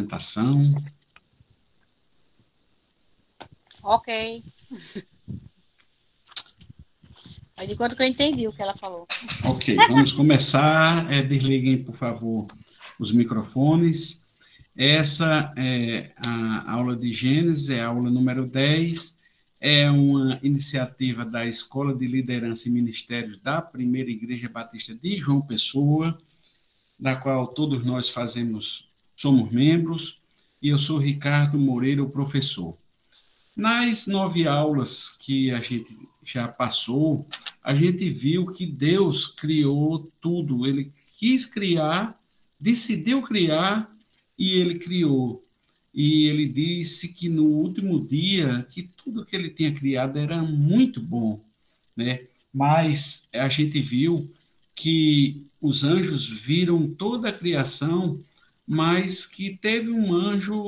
apresentação. Ok. Aí de quanto que eu entendi o que ela falou. Ok, vamos começar. Desliguem, por favor, os microfones. Essa é a aula de Gênesis, é a aula número 10. É uma iniciativa da Escola de Liderança e Ministérios da Primeira Igreja Batista de João Pessoa, da qual todos nós somos membros, e eu sou Ricardo Moreira, o professor. Nas 9 aulas que a gente já passou, a gente viu que Deus criou tudo. Ele quis criar, decidiu criar e ele criou. E ele disse que no último dia, que tudo que ele tinha criado era muito bom, né? Mas a gente viu que os anjos viram toda a criação, mas que teve um anjo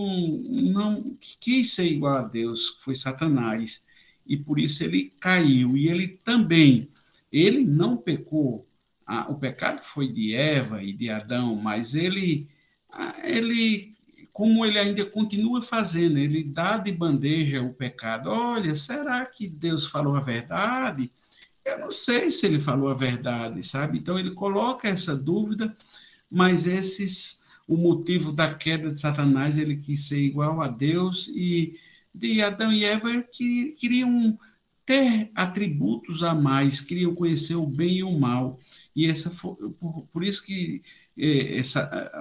não que quis ser igual a Deus, que foi Satanás, e por isso ele caiu. E ele não pecou. O pecado foi de Eva e de Adão, mas ele, como ele ainda continua fazendo, ele dá de bandeja o pecado. Olha, será que Deus falou a verdade? Eu não sei se ele falou a verdade, sabe? Então ele coloca essa dúvida, mas o motivo da queda de Satanás, ele quis ser igual a Deus, e de Adão e Eva que queriam ter atributos a mais, queriam conhecer o bem e o mal, e por isso que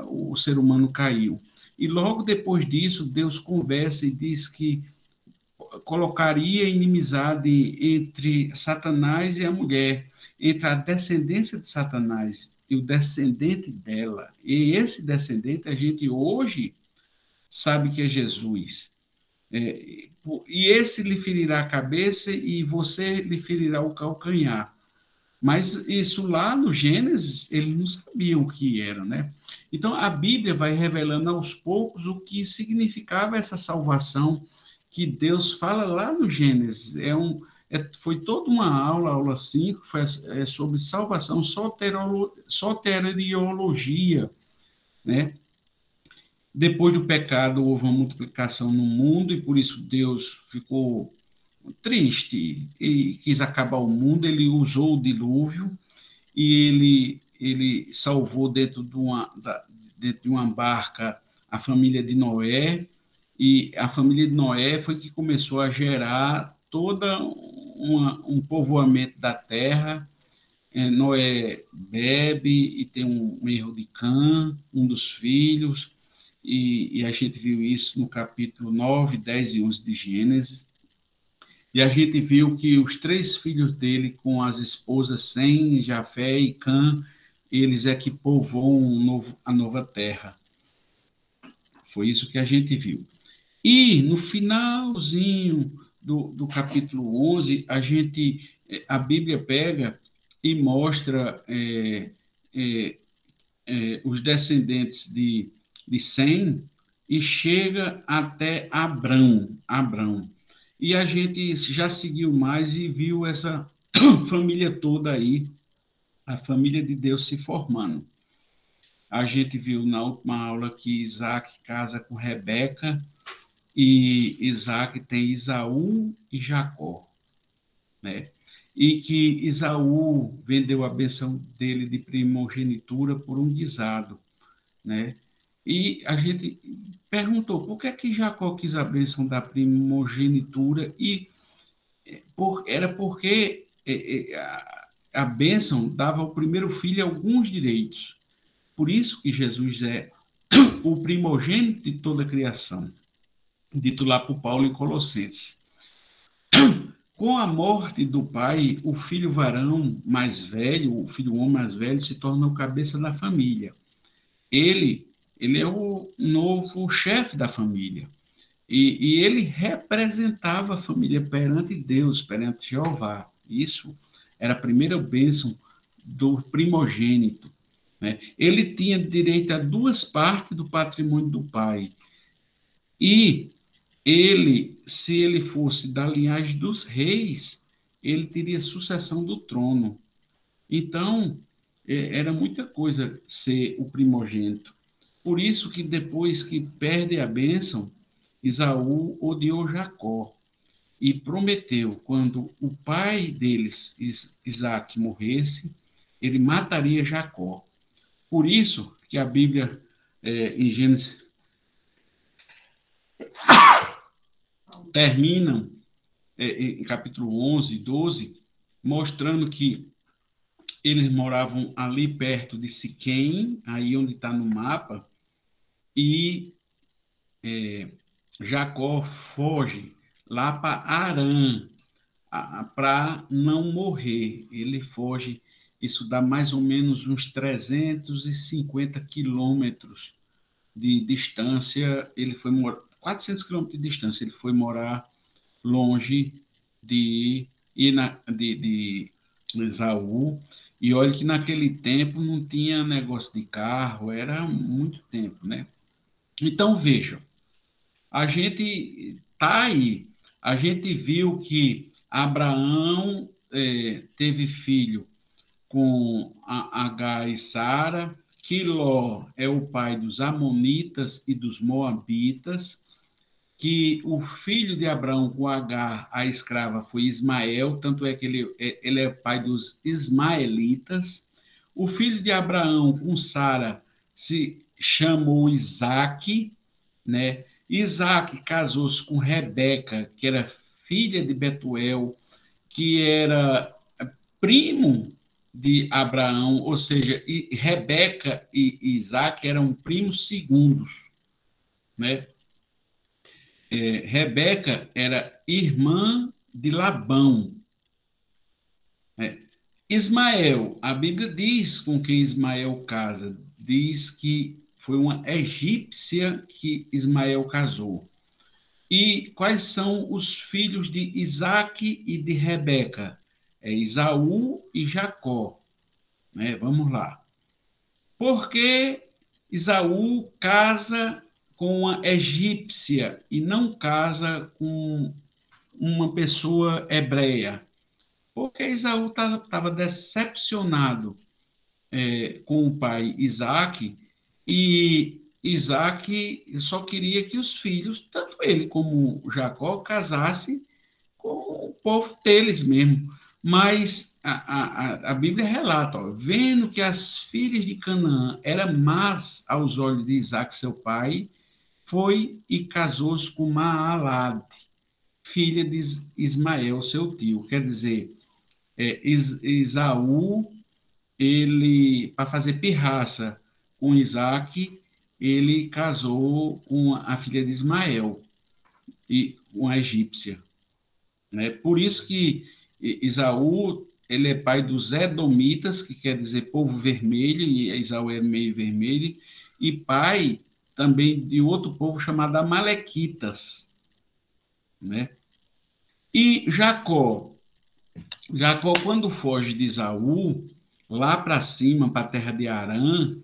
o ser humano caiu. E logo depois disso, Deus conversa e diz que colocaria inimizade entre Satanás e a mulher, entre a descendência de Satanás e o descendente dela. E esse descendente a gente hoje sabe que é Jesus. E esse lhe ferirá a cabeça e você lhe ferirá o calcanhar. Mas isso lá no Gênesis, eles não sabiam o que era, né? Então, a Bíblia vai revelando aos poucos o que significava essa salvação que Deus fala lá no Gênesis. Foi toda uma aula, aula 5, sobre salvação, soteriologia, né? Depois do pecado, houve uma multiplicação no mundo e por isso Deus ficou triste e quis acabar o mundo. Ele usou o dilúvio e ele salvou dentro de uma barca a família de Noé, e a família de Noé foi que começou a gerar um povoamento da terra. Noé bebe e tem um erro de Cã, um dos filhos, e a gente viu isso no capítulo 9, 10 e 11 de Gênesis. E a gente viu que os 3 filhos dele, com as esposas Sem, Jafé e Cã, eles é que povoam a nova terra. Foi isso que a gente viu. E no finalzinho do capítulo 11, a Bíblia pega e mostra os descendentes de Sem e chega até Abrão. E a gente já seguiu mais e viu essa família toda aí, a família de Deus se formando. A gente viu na última aula que Isaac casa com Rebeca e Isaac tem Esaú e Jacó, né? E que Esaú vendeu a bênção dele de primogenitura por um guisado, né? E a gente perguntou por que Jacó quis a bênção da primogenitura era porque a bênção dava ao primeiro filho alguns direitos. Por isso que Jesus é o primogênito de toda a criação, dito lá por Paulo em Colossenses. Com a morte do pai, o filho varão mais velho, o filho homem mais velho, se torna o cabeça da família. Ele é o novo chefe da família. E ele representava a família perante Deus, perante Jeová. Isso era a primeira bênção do primogênito, né? Ele tinha direito a 2 partes do patrimônio do pai. E se ele fosse da linhagem dos reis, ele teria sucessão do trono. Então, era muita coisa ser o primogênito. Por isso que depois que perde a bênção, Esaú odiou Jacó e prometeu, quando o pai deles, Isaac, morresse, ele mataria Jacó. Por isso que a Bíblia, em Gênesis, termina em capítulo 11, 12, mostrando que eles moravam ali perto de Siquém, aí onde está no mapa, e Jacó foge lá para Harã, para não morrer. Ele foge, isso dá mais ou menos uns 350 quilômetros de distância. Ele foi morar, 400 quilômetros de distância, ele foi morar longe de, de Esaú. E olha que naquele tempo não tinha negócio de carro, era muito tempo, né? Então, vejam, a gente tá aí, a gente viu que Abraão teve filho com Agar e Sara, que Ló é o pai dos Amonitas e dos Moabitas, que o filho de Abraão com Agar, a escrava, foi Ismael, tanto é que ele é pai dos ismaelitas. O filho de Abraão com Sara se chamou Isaque, né? Isaac casou-se com Rebeca, que era filha de Betuel, que era primo de Abraão, ou seja, Rebeca e Isaac eram primos segundos, né? Rebeca era irmã de Labão, né? Ismael, a Bíblia diz com quem Ismael casa, diz que foi uma egípcia que Ismael casou. E quais são os filhos de Isaque e de Rebeca? É Esaú e Jacó, né? Vamos lá. Por que Esaú casa com uma egípcia e não casa com uma pessoa hebreia? Porque Esaú estava decepcionado com o pai Isaque, e Isaac só queria que os filhos, tanto ele como Jacó, casassem com o povo deles mesmo. Mas a Bíblia relata, ó, vendo que as filhas de Canaã eram más aos olhos de Isaac, seu pai, foi e casou-se com Maalade, filha de Ismael, seu tio. Quer dizer, Esaú, ele, para fazer pirraça com Isaac, ele casou com a filha de Ismael, e uma egípcia, né? Por isso que Esaú, ele é pai dos Edomitas, que quer dizer povo vermelho, e Esaú é meio vermelho, e pai também de outro povo chamado Amalequitas, né? E Jacó, quando foge de Esaú, lá para cima, para a terra de Harã,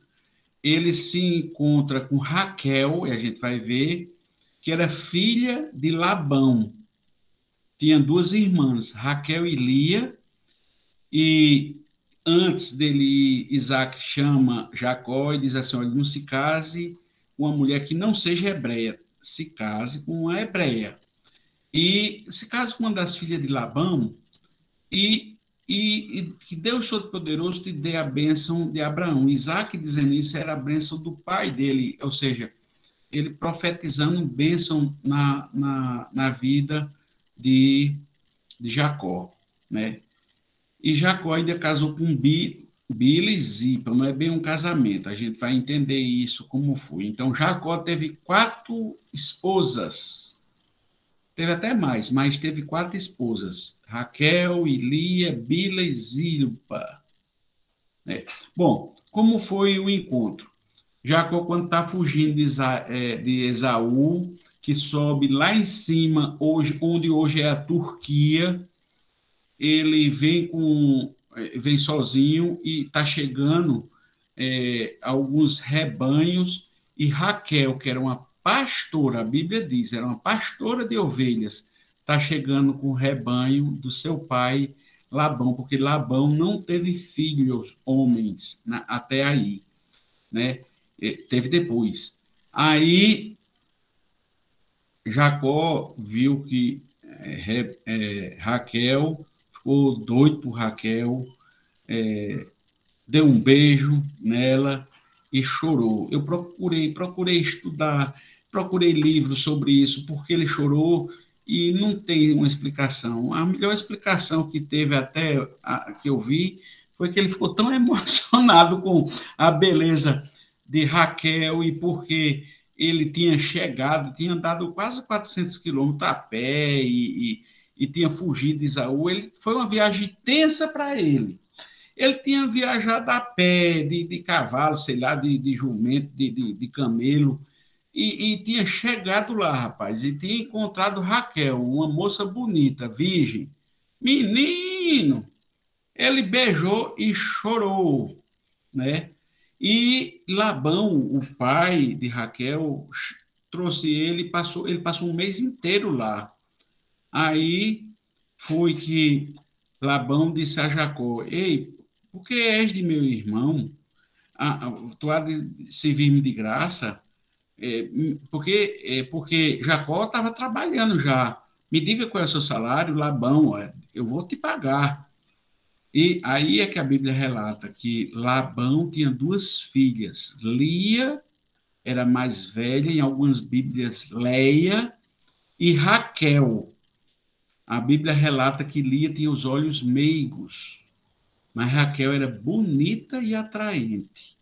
ele se encontra com Raquel, e a gente vai ver, que era filha de Labão. Tinha duas irmãs, Raquel e Lia, e antes dele ir, Isaac chama Jacó e diz assim, olha, não se case com uma mulher que não seja hebreia, se case com uma hebreia. E se case com uma das filhas de Labão, e que Deus Todo-Poderoso te dê a bênção de Abraão. Isaac, dizendo isso, era a bênção do pai dele, ou seja, ele profetizando bênção na vida de Jacó, né? E Jacó ainda casou com Bila e Zipa, não é bem um casamento, a gente vai entender isso como foi. Então, Jacó teve 4 esposas, teve até mais, mas teve 4 esposas, Raquel, Lia, Bila e Zilpa, né? Bom, como foi o encontro? Jacó, quando está fugindo de Esaú, que sobe lá em cima, onde hoje é a Turquia, ele vem sozinho e está chegando alguns rebanhos, e Raquel, que era uma pastora, a Bíblia diz, era uma pastora de ovelhas, está chegando com o rebanho do seu pai Labão, porque Labão não teve filhos homens até aí, né? Teve depois. Aí Jacó viu que Raquel ficou doido por Raquel, deu um beijo nela e chorou. Eu procurei estudar, procurei livros sobre isso, porque ele chorou e não tem uma explicação. A melhor explicação que teve que eu vi foi que ele ficou tão emocionado com a beleza de Raquel e porque ele tinha chegado, tinha andado quase 400 quilômetros a pé e tinha fugido de Isaú. Foi uma viagem tensa para ele. Ele tinha viajado a pé, de cavalo, sei lá, de jumento, de camelo, e tinha chegado lá, rapaz, e tinha encontrado Raquel, uma moça bonita, virgem. Menino, ele beijou e chorou, né? E Labão, o pai de Raquel, trouxe ele passou um mês inteiro lá. Aí foi que Labão disse a Jacó: Ei, por que és de meu irmão? Tu há de servir-me de graça? Porque Jacó estava trabalhando já. Me diga qual é o seu salário, Labão, eu vou te pagar. E aí é que a Bíblia relata que Labão tinha duas filhas. Lia era mais velha, em algumas Bíblias, Leia, e Raquel. A Bíblia relata que Lia tinha os olhos meigos, mas Raquel era bonita e atraente.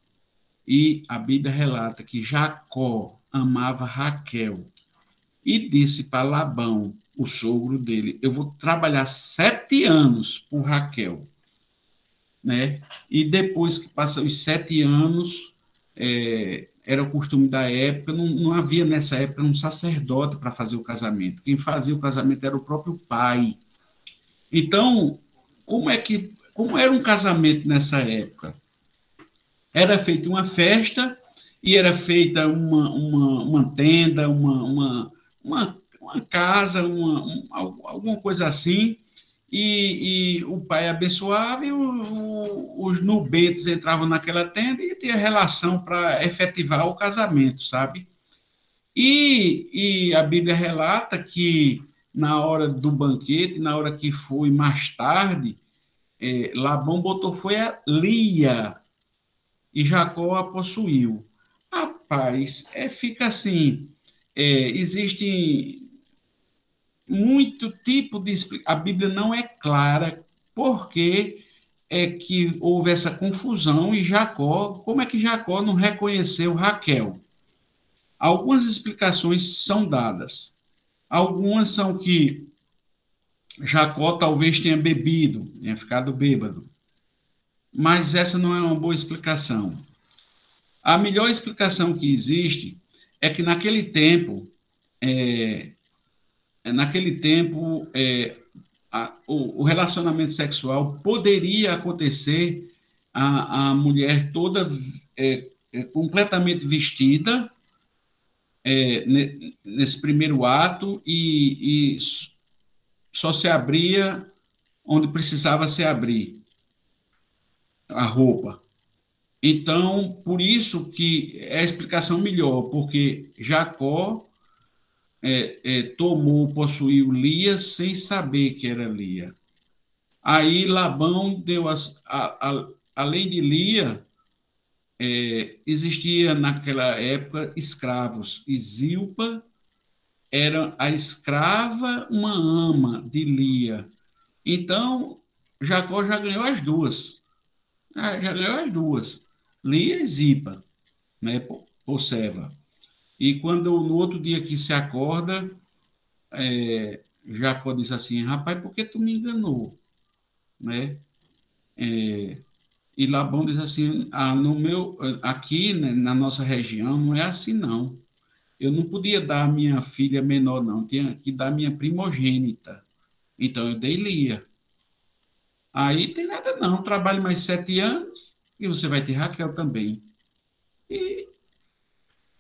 E a Bíblia relata que Jacó amava Raquel e disse para Labão, o sogro dele: Eu vou trabalhar 7 anos por Raquel, né? E depois que passam os 7 anos, era o costume da época, não havia nessa época um sacerdote para fazer o casamento. Quem fazia o casamento era o próprio pai. Então, como era um casamento nessa época? Era feita uma festa e era feita uma tenda, uma casa, alguma coisa assim, e o pai abençoava e os nubentes entravam naquela tenda e tinha relação para efetivar o casamento, sabe? E a Bíblia relata que na hora do banquete, na hora que foi mais tarde, Labão botou foi a Lia, e Jacó a possuiu. Rapaz, fica assim, existe muito tipo de... A Bíblia não é clara porque é que houve essa confusão e Jacó, como é que Jacó não reconheceu Raquel? Algumas explicações são dadas. Algumas são que Jacó talvez tenha bebido, tenha ficado bêbado. Mas essa não é uma boa explicação. A melhor explicação que existe é que naquele tempo o relacionamento sexual poderia acontecer a mulher toda completamente vestida nesse primeiro ato e só se abria onde precisava se abrir a roupa. Então, por isso que é a explicação melhor, porque Jacó possuiu Lia sem saber que era Lia. Aí Labão deu além de Lia, existia naquela época escravos, e Zilpa era a escrava, uma ama de Lia. Então, Jacó já ganhou as duas. Já ganhou as duas. Lia e Zipa, né, por Seva. E quando no outro dia que se acorda, Jacó diz assim: rapaz, por que tu me enganou? Né? E Labão diz assim: aqui, né, na nossa região não é assim não. Eu não podia dar a minha filha menor não, tinha que dar a minha primogênita. Então eu dei Lia. Aí tem nada não, trabalhe mais 7 anos e você vai ter Raquel também. E,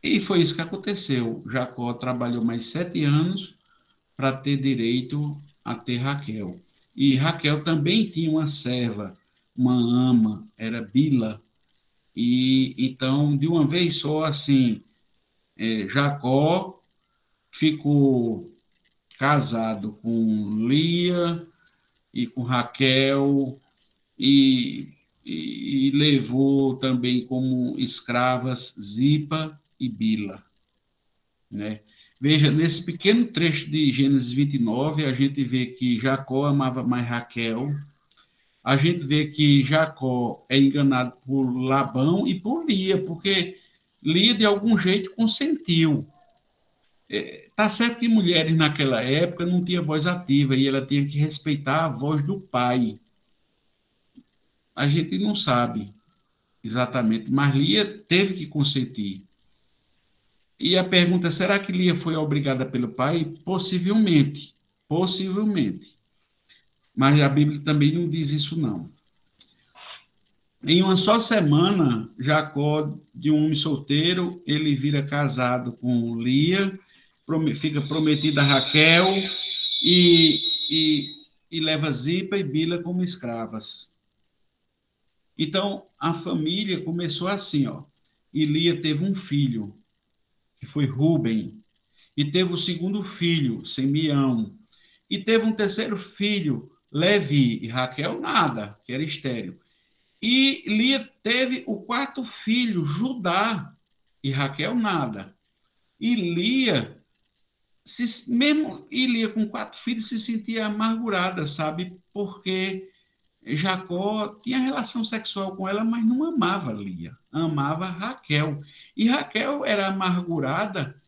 e foi isso que aconteceu. Jacó trabalhou mais 7 anos para ter direito a ter Raquel. E Raquel também tinha uma serva, uma ama, era Bila. E então, de uma vez só, assim, Jacó ficou casado com Lia e com Raquel e, e levou também como escravas Zipa e Bila, né? Veja, nesse pequeno trecho de Gênesis 29, a gente vê que Jacó amava mais Raquel, a gente vê que Jacó é enganado por Labão e por Lia, porque Lia, de algum jeito, consentiu. Tá certo que mulheres naquela época não tinham voz ativa e ela tinha que respeitar a voz do pai. A gente não sabe exatamente, mas Lia teve que consentir. E a pergunta, será que Lia foi obrigada pelo pai? Possivelmente, possivelmente. Mas a Bíblia também não diz isso, não. Em uma só semana, Jacó, de um homem solteiro, ele vira casado com Lia, fica prometida a Raquel e, e leva Zipa e Bila como escravas. Então, a família começou assim, ó. E Lia teve um filho, que foi Ruben, e teve o segundo filho, Simeão, e teve um terceiro filho, Levi, e Raquel nada, que era estéril. E Lia teve o quarto filho, Judá, e Raquel nada. E Lia, mesmo Lia com quatro filhos, se sentia amargurada, sabe? Porque Jacó tinha relação sexual com ela, mas não amava Lia, amava Raquel. E Raquel era amargurada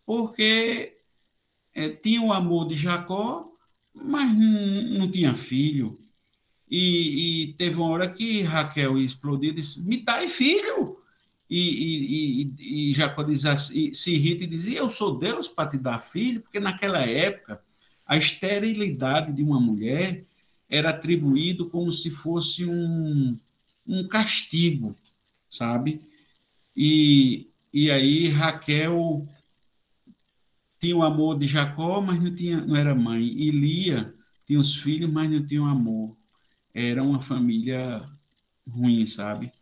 porque tinha o amor de Jacó, mas não tinha filho. E teve uma hora que Raquel explodiu e disse: Me dai filho. E Jacó diz assim, se irrita e diz: Eu sou Deus para te dar filho, porque naquela época a esterilidade de uma mulher era atribuído como se fosse um castigo, sabe? E aí Raquel tinha o amor de Jacó, mas não era mãe. E Lia tinha os filhos, mas não tinha o amor. Era uma família ruim, sabe?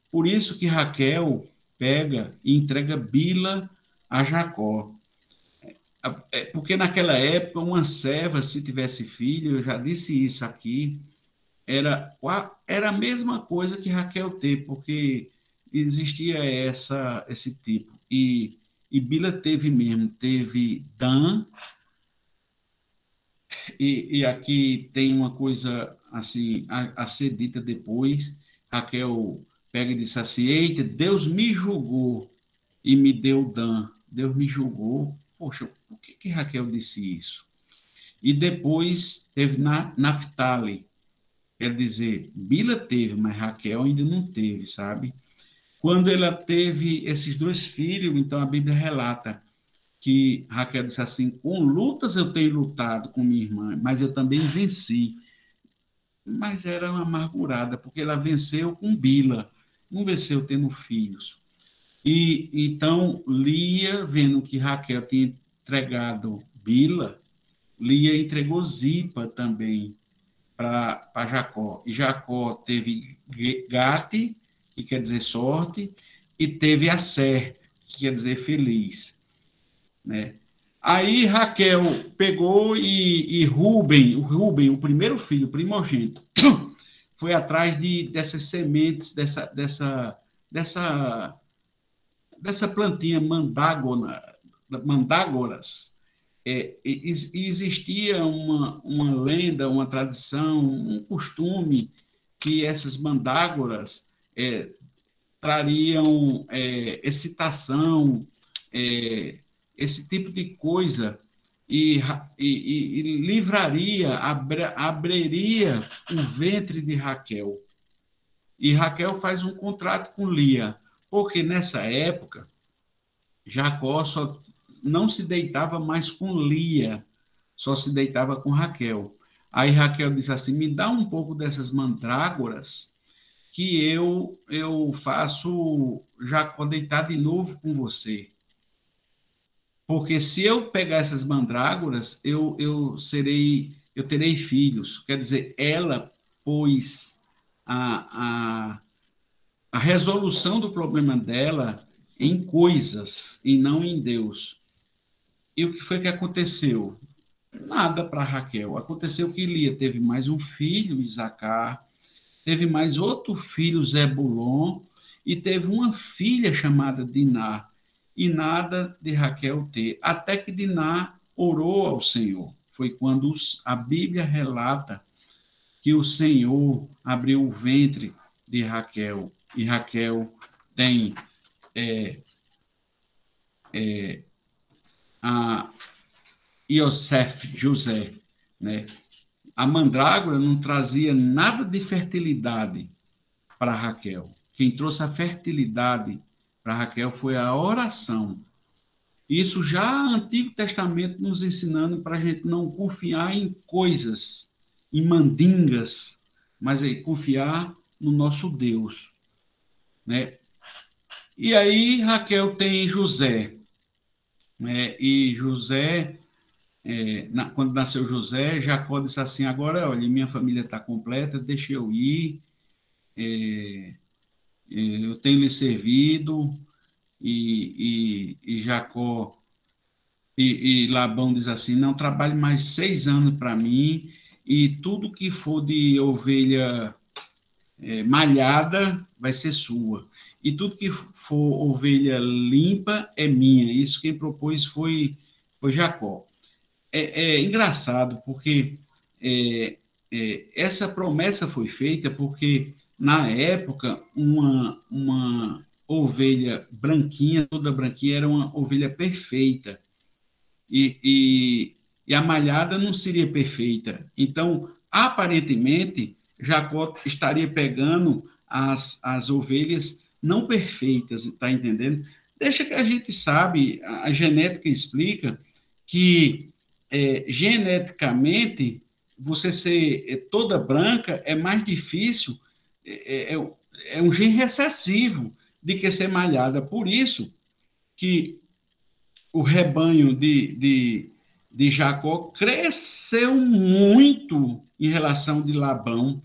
Por isso que Raquel pega e entrega Bila a Jacó. Porque naquela época, uma serva, se tivesse filho, eu já disse isso aqui, era a mesma coisa que Raquel ter, porque existia esse tipo. E Bila teve mesmo, teve Dan, e aqui tem uma coisa assim a ser dita depois. Raquel pega e diz assim: Eita, Deus me julgou e me deu Dan. Deus me julgou. Poxa, por que Raquel disse isso? E depois teve Naphtali. Quer dizer, Bila teve, mas Raquel ainda não teve, sabe? Quando ela teve esses dois filhos, então a Bíblia relata que Raquel disse assim: com lutas eu tenho lutado com minha irmã, mas eu também venci. Mas era uma amargurada, porque ela venceu com Bila, não venceu tendo filhos. E então Lia, vendo que Raquel tinha entregado Bila, Lia entregou Zipa também para Jacó. E Jacó teve Gate, que quer dizer sorte, e teve Asser, que quer dizer feliz, né? Aí Raquel pegou e Ruben, o primeiro filho, o primogênito, foi atrás dessas sementes, dessa, dessa plantinha mandágoras. Existia uma lenda, uma tradição, um costume que essas mandágoras trariam excitação, esse tipo de coisa, e livraria, abriria o ventre de Raquel. E Raquel faz um contrato com Lia, porque nessa época Jacó só não se deitava mais com Lia, só se deitava com Raquel. Aí Raquel diz assim: me dá um pouco dessas mandrágoras que eu faço Jacó deitar de novo com você. Porque se eu pegar essas mandrágoras, eu terei filhos. Quer dizer, ela pôs a a resolução do problema dela em coisas e não em Deus. E o que foi que aconteceu? Nada para Raquel. Aconteceu que Lia teve mais um filho, Isacar, teve mais outro filho, Zebulon, e teve uma filha chamada Diná, e nada de Raquel ter, até que Diná orou ao Senhor. Foi quando a Bíblia relata que o Senhor abriu o ventre de Raquel, e Raquel tem a Iosef, José, né? A mandrágora não trazia nada de fertilidade para Raquel. Quem trouxe a fertilidade para Raquel foi a oração. Isso já o Antigo Testamento nos ensinando para a gente não confiar em coisas, em mandingas, mas confiar no nosso Deus, né? E aí Raquel tem José, né? E José, quando nasceu José, Jacó disse assim: agora, olha, minha família está completa, deixa eu ir, eu tenho lhe servido, e Jacó e Labão diz assim: não, trabalhe mais 6 anos para mim, e tudo que for de ovelha malhada vai ser sua, e tudo que for ovelha limpa é minha. Isso quem propôs foi Jacó. É engraçado, porque essa promessa foi feita porque, na época, uma ovelha branquinha, toda branquinha, era uma ovelha perfeita. E a malhada não seria perfeita. Então, aparentemente, Jacó estaria pegando as ovelhas não perfeitas, está entendendo? Deixa que a gente sabe, a genética explica que geneticamente você ser toda branca é mais difícil, é um gene recessivo de que ser malhada. Por isso que o rebanho de Jacó cresceu muito em relação de Labão.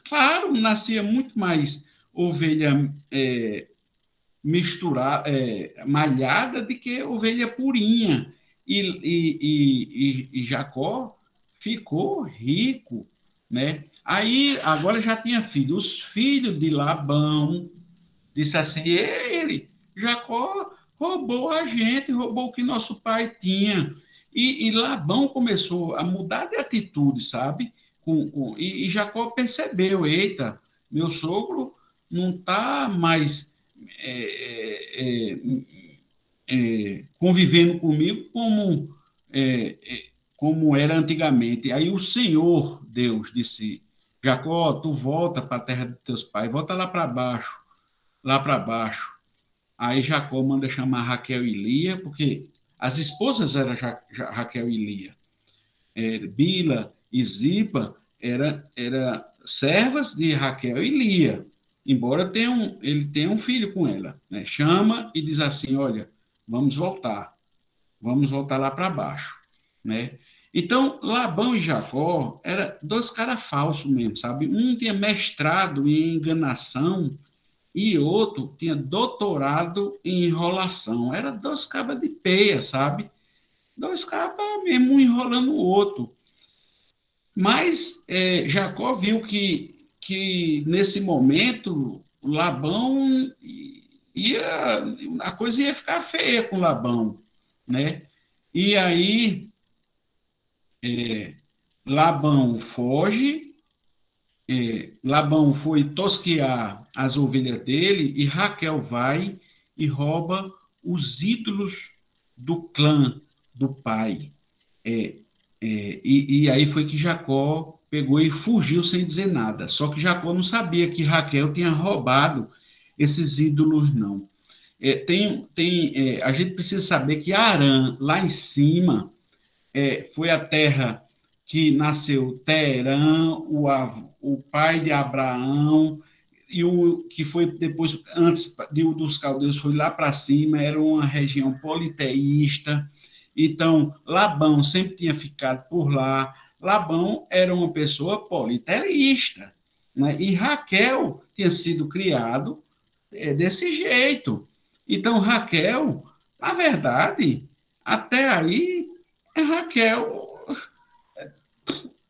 Claro, nascia muito mais ovelha misturada, malhada, do que ovelha purinha. E Jacó ficou rico, né? Aí, agora já tinha filho. Os filhos de Labão disse assim: ele, Jacó roubou a gente, roubou o que nosso pai tinha. E Labão começou a mudar de atitude, sabe? E Jacó percebeu: eita, meu sogro não está mais convivendo comigo como era antigamente. Aí o Senhor, Deus, disse: Jacó, tu volta para a terra de teus pais, volta lá para baixo, lá para baixo. Aí Jacó manda chamar Raquel e Lia, porque as esposas eram Raquel e Lia. Bila e Zipa eram servas de Raquel e Lia, embora ele tenha um filho com ela. Né? Chama e diz assim: olha, vamos voltar lá para baixo. Né? Então, Labão e Jacó eram dois caras falsos mesmo, sabe? Um tinha mestrado em enganação e outro tinha doutorado em enrolação. Era dois cabas de peia, sabe? Dois cabas mesmo, um enrolando o outro. Mas Jacó viu que nesse momento, Labão a coisa ia ficar feia com Labão, né? E aí, Labão foge, Labão foi tosquear as ovelhas dele, e Raquel vai e rouba os ídolos do clã do pai. E aí foi que Jacó pegou e fugiu sem dizer nada. Só que Jacó não sabia que Raquel tinha roubado esses ídolos, não. A gente precisa saber que Harã, lá em cima, foi a terra que nasceu Terã, o pai de Abraão, e o que foi depois, antes dos caldeus, foi lá para cima, era uma região politeísta. Então, Labão sempre tinha ficado por lá. Labão era uma pessoa politeísta, né? E Raquel tinha sido criado é desse jeito. Então, Raquel, na verdade, até aí, Raquel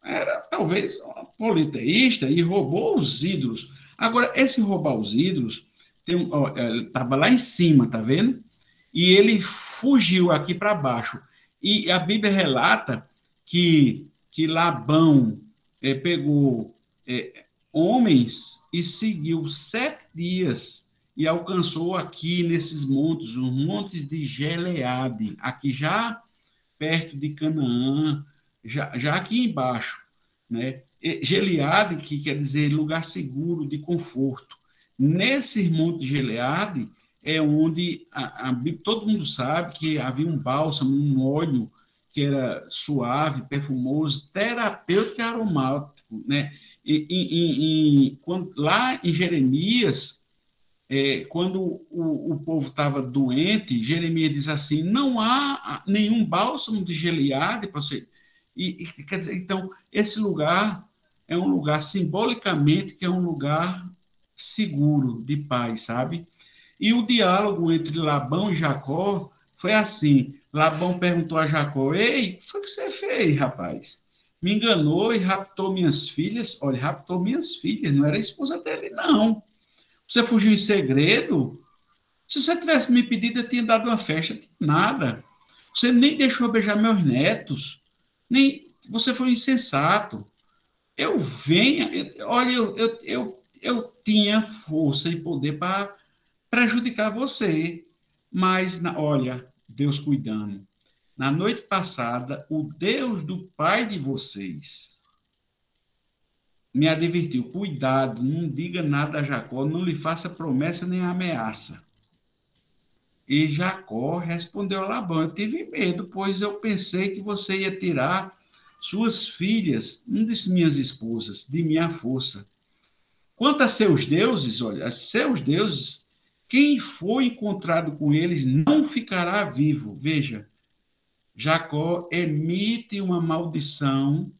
era talvez uma politeísta e roubou os ídolos. Agora, esse roubar os ídolos, ele estava lá em cima, tá vendo? E ele fugiu aqui para baixo. E a Bíblia relata que Labão pegou homens e seguiu 7 dias e alcançou aqui nesses montes, os montes de Gileade, aqui já perto de Canaã, já aqui embaixo, né? Gileade, que quer dizer lugar seguro, de conforto. Nesse monte de Gileade é onde todo mundo sabe que havia um bálsamo, um óleo que era suave, perfumoso, terapêutico e aromático, né? Lá em Jeremias, quando o povo estava doente, Jeremias diz assim: não há nenhum bálsamo de Gileade para você. Quer dizer, então, esse lugar é um lugar, simbolicamente, que é um lugar seguro, de paz, sabe? E o diálogo entre Labão e Jacó foi assim: Labão perguntou a Jacó: ei, o que foi que você fez, rapaz? Me enganou e raptou minhas filhas. Olha, raptou minhas filhas, não era a esposa dele, não. Você fugiu em segredo? Se você tivesse me pedido, eu tinha dado uma festa. Nada. Você nem deixou beijar meus netos. Nem você foi insensato. Eu venha, olha, eu tinha força e poder para prejudicar você. Mas, olha, Deus cuidando. Na noite passada, o Deus do pai de vocês me advertiu: cuidado, não diga nada a Jacó, não lhe faça promessa nem ameaça. E Jacó respondeu a Labão: eu tive medo, pois eu pensei que você ia tirar suas filhas, não disse minhas esposas, de minha força. Quanto a seus deuses, olha, a seus deuses, quem for encontrado com eles não ficará vivo. Veja, Jacó emite uma maldição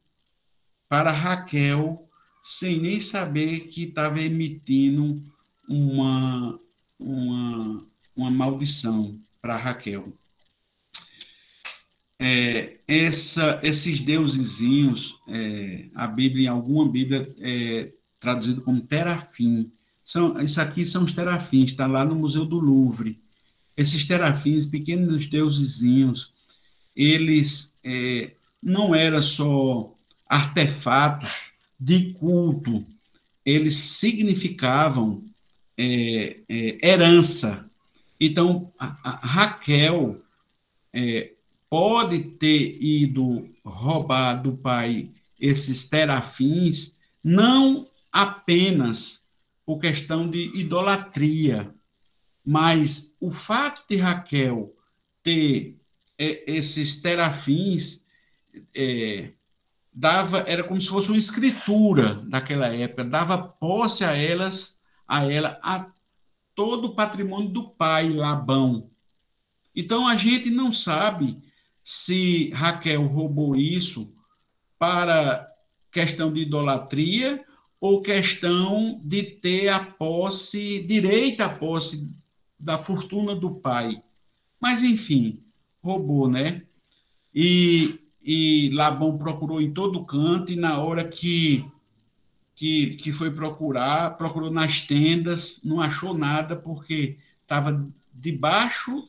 para Raquel, sem nem saber que estava emitindo uma, uma maldição para Raquel. Esses deusezinhos, a Bíblia, em alguma Bíblia, traduzido como terafim. Isso aqui são os terafins, está lá no Museu do Louvre. Esses terafins, pequenos deusezinhos, eles não eram só artefatos de culto, eles significavam herança. Então, a Raquel pode ter ido roubar do pai esses terafins, não apenas por questão de idolatria, mas o fato de Raquel ter esses terafins era como se fosse uma escritura daquela época, dava posse a ela a todo o patrimônio do pai Labão. Então a gente não sabe se Raquel roubou isso para questão de idolatria ou questão de ter a posse, direito à posse da fortuna do pai. Mas, enfim, roubou, né? E Labão procurou em todo canto, e na hora que foi procurar, procurou nas tendas, não achou nada, porque estava debaixo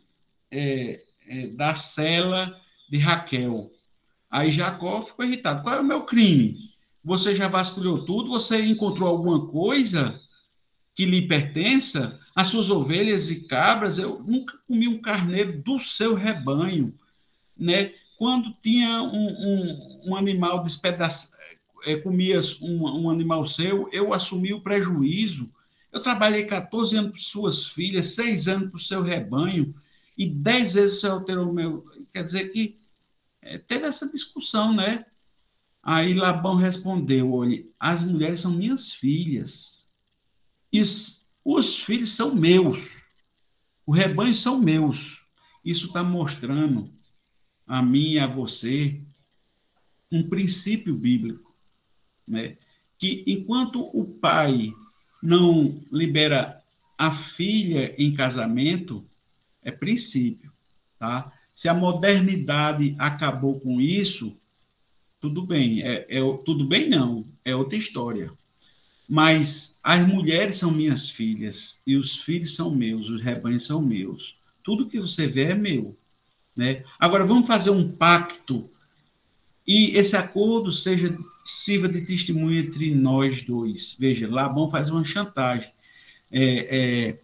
da cela de Raquel. Aí Jacó ficou irritado: qual é o meu crime? Você já vasculhou tudo? Você encontrou alguma coisa que lhe pertença? As suas ovelhas e cabras? Eu nunca comi um carneiro do seu rebanho, né? Quando tinha um animal despedaçado, comia um animal seu, eu assumi o prejuízo. Eu trabalhei 14 anos para suas filhas, 6 anos para o seu rebanho, e 10 vezes você alterou o meu. Quer dizer que teve essa discussão, né? Aí Labão respondeu: olha, as mulheres são minhas filhas, e os filhos são meus, o rebanho são meus. Isso está mostrando a mim e a você um princípio bíblico, né? Que enquanto o pai não libera a filha em casamento é princípio, tá? Se a modernidade acabou com isso, tudo bem. Tudo bem, não. É outra história. Mas as mulheres são minhas filhas e os filhos são meus, os rebanhos são meus. Tudo que você vê é meu, né? Agora vamos fazer um pacto e esse acordo sirva de testemunho entre nós dois. Veja, Labão faz uma chantagem. É,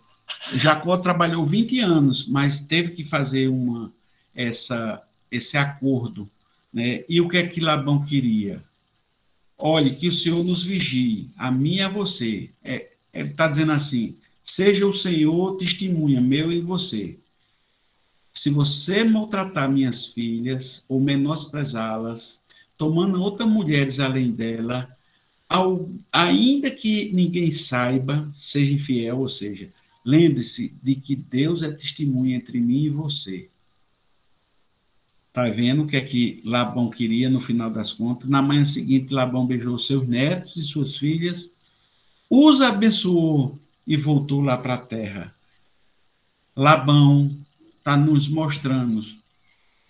Jacó trabalhou 20 anos, mas teve que fazer esse acordo, né? E o que é que Labão queria? Olhe, que o Senhor nos vigie, a mim e a você. Ele está dizendo assim: seja o Senhor testemunha, meu e você. Se você maltratar minhas filhas ou menosprezá-las, tomando outras mulheres além dela, ainda que ninguém saiba, seja infiel, ou seja, lembre-se de que Deus é testemunha entre mim e você. Está vendo o que é que Labão queria no final das contas? Na manhã seguinte, Labão beijou seus netos e suas filhas, os abençoou e voltou lá para a terra. Labão está nos mostrando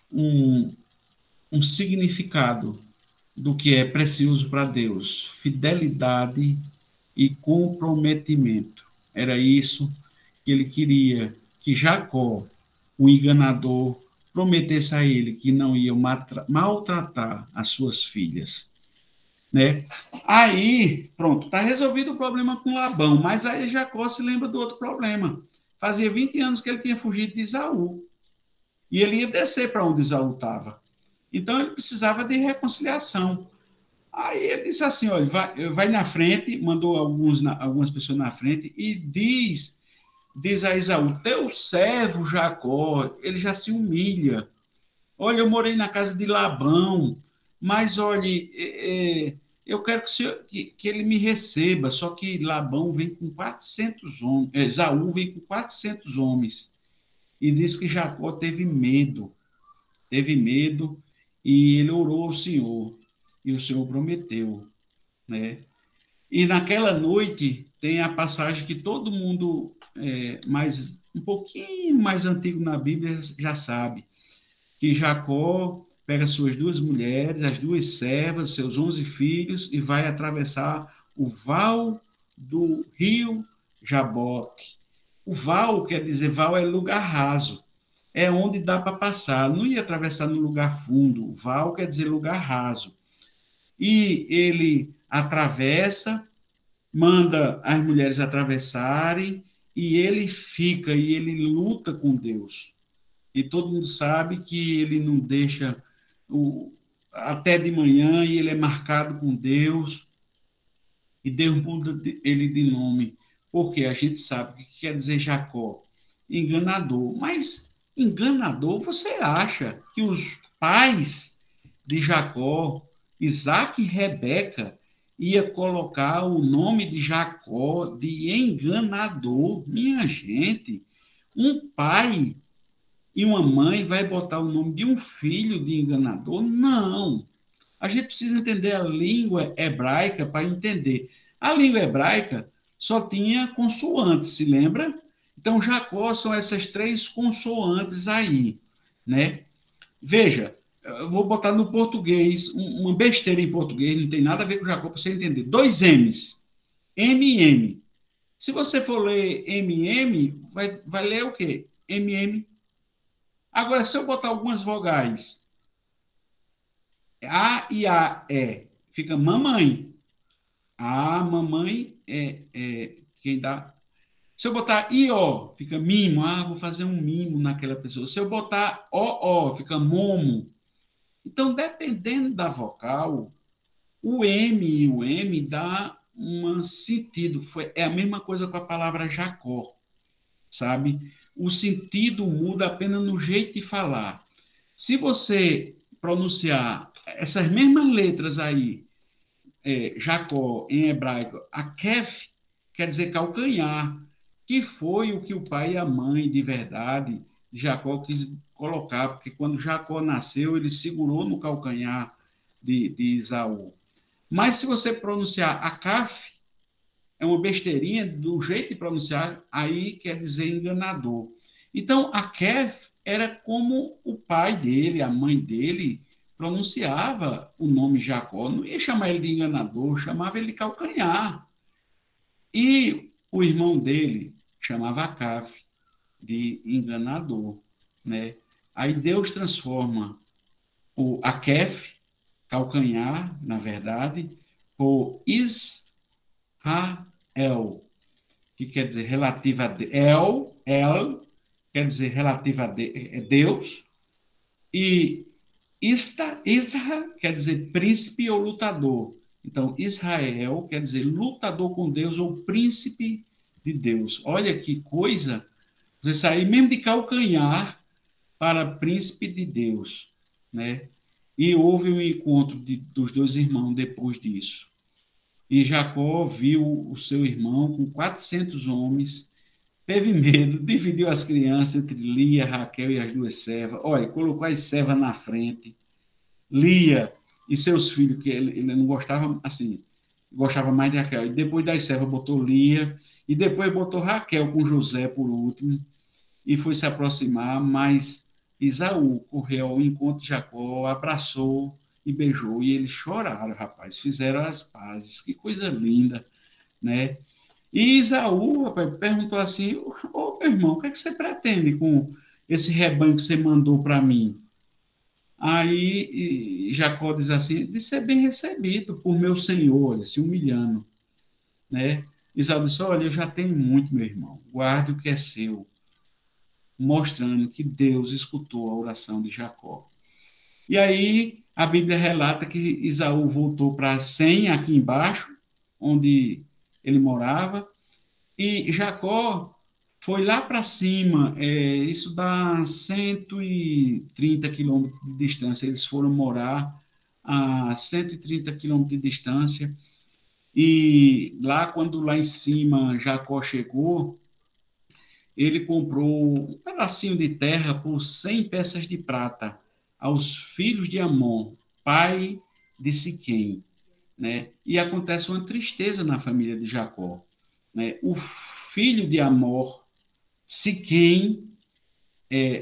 um significado do que é precioso para Deus: fidelidade e comprometimento. Era isso que ele queria, que Jacó, o enganador, prometesse a ele que não ia maltratar as suas filhas, né? Aí, pronto, está resolvido o problema com Labão, mas aí Jacó se lembra do outro problema. Fazia 20 anos que ele tinha fugido de Esaú, e ele ia descer para onde Esaú estava. Então, ele precisava de reconciliação. Aí ele disse assim, olha, vai na frente, mandou algumas pessoas na frente, e diz a Esaú: teu servo Jacó, ele já se humilha. Olha, eu morei na casa de Labão, mas olhe, eu quero que ele me receba. Só que Labão vem com 400 homens, Esaú vem com 400 homens. E diz que Jacó teve medo, e ele orou ao Senhor, e o Senhor prometeu, né? E naquela noite tem a passagem que todo mundo um pouquinho mais antigo na Bíblia já sabe, que Jacó pega suas duas mulheres, as duas servas, seus 11 filhos, e vai atravessar o val do rio Jaboque. O val, quer dizer, val é lugar raso, é onde dá para passar, não ia atravessar no lugar fundo, o val quer dizer lugar raso. E ele atravessa, manda as mulheres atravessarem, e ele fica, e ele luta com Deus. E todo mundo sabe que ele não deixa até de manhã, e ele é marcado com Deus, e Deus muda ele de nome, porque a gente sabe o que quer dizer Jacó, enganador. Mas enganador, você acha que os pais de Jacó, Isaac e Rebeca, ia colocar o nome de Jacó de enganador? Minha gente, um pai e uma mãe vai botar o nome de um filho de enganador? Não. A gente precisa entender a língua hebraica para entender. A língua hebraica só tinha consoantes, se lembra? Então, Jacó são essas três consoantes aí, né? Veja, eu vou botar no português, uma besteira em português, não tem nada a ver com Jacó, para você entender. Dois M's. MM. Se você for ler MM, vai ler o quê? MM. Agora, se eu botar algumas vogais, A e A, fica mamãe. A, mamãe, quem dá. Se eu botar I-O, fica mimo. Ah, vou fazer um mimo naquela pessoa. Se eu botar O-O, fica momo. Então, dependendo da vogal, o M e o M dá um sentido. É a mesma coisa com a palavra Jacó, sabe? O sentido muda apenas no jeito de falar. Se você pronunciar essas mesmas letras aí, Jacó, em hebraico, Akef, quer dizer calcanhar, que foi o que o pai e a mãe, de verdade, de Jacó quis colocar, porque quando Jacó nasceu, ele segurou no calcanhar de Esaú. Mas se você pronunciar Akaf, é uma besteirinha do jeito de pronunciar, aí quer dizer enganador. Então, a Kef era como o pai dele, a mãe dele, pronunciava o nome Jacó. Não ia chamar ele de enganador, chamava ele de calcanhar. E o irmão dele chamava Caf de enganador, né? Aí Deus transforma a Kef, calcanhar, na verdade, por Israel, que quer dizer relativa a El, quer dizer relativa a Deus, e Isra quer dizer príncipe ou lutador. Então, Israel quer dizer lutador com Deus ou príncipe de Deus. Olha que coisa, você sair mesmo de calcanhar para príncipe de Deus, né? E houve um encontro dos dois irmãos depois disso. E Jacó viu o seu irmão com 400 homens, teve medo, dividiu as crianças entre Lia, Raquel e as duas servas. Olha, colocou as servas na frente. Lia e seus filhos, que ele não gostava, assim, gostava mais de Raquel. E depois das servas botou Lia, e depois botou Raquel com José por último, e foi se aproximar, mas Esaú correu ao encontro de Jacó, abraçou e beijou, e eles choraram, rapaz, fizeram as pazes, que coisa linda, né? E Esaú, rapaz, perguntou assim, ô, meu irmão, o que é que você pretende com esse rebanho que você mandou para mim? Aí Jacó diz assim, de ser bem recebido por meu senhor, se humilhando, né? Esaú disse, olha, eu já tenho muito, meu irmão, guarde o que é seu, mostrando que Deus escutou a oração de Jacó. E aí a Bíblia relata que Esaú voltou para Sem, aqui embaixo, onde ele morava, e Jacó foi lá para cima, isso dá 130 quilômetros de distância, eles foram morar a 130 quilômetros de distância, e lá, quando lá em cima Jacó chegou, ele comprou um pedacinho de terra por 100 peças de prata aos filhos de Amon, pai de Siquém, né? E acontece uma tristeza na família de Jacó, né? O filho de Amor, Siquém,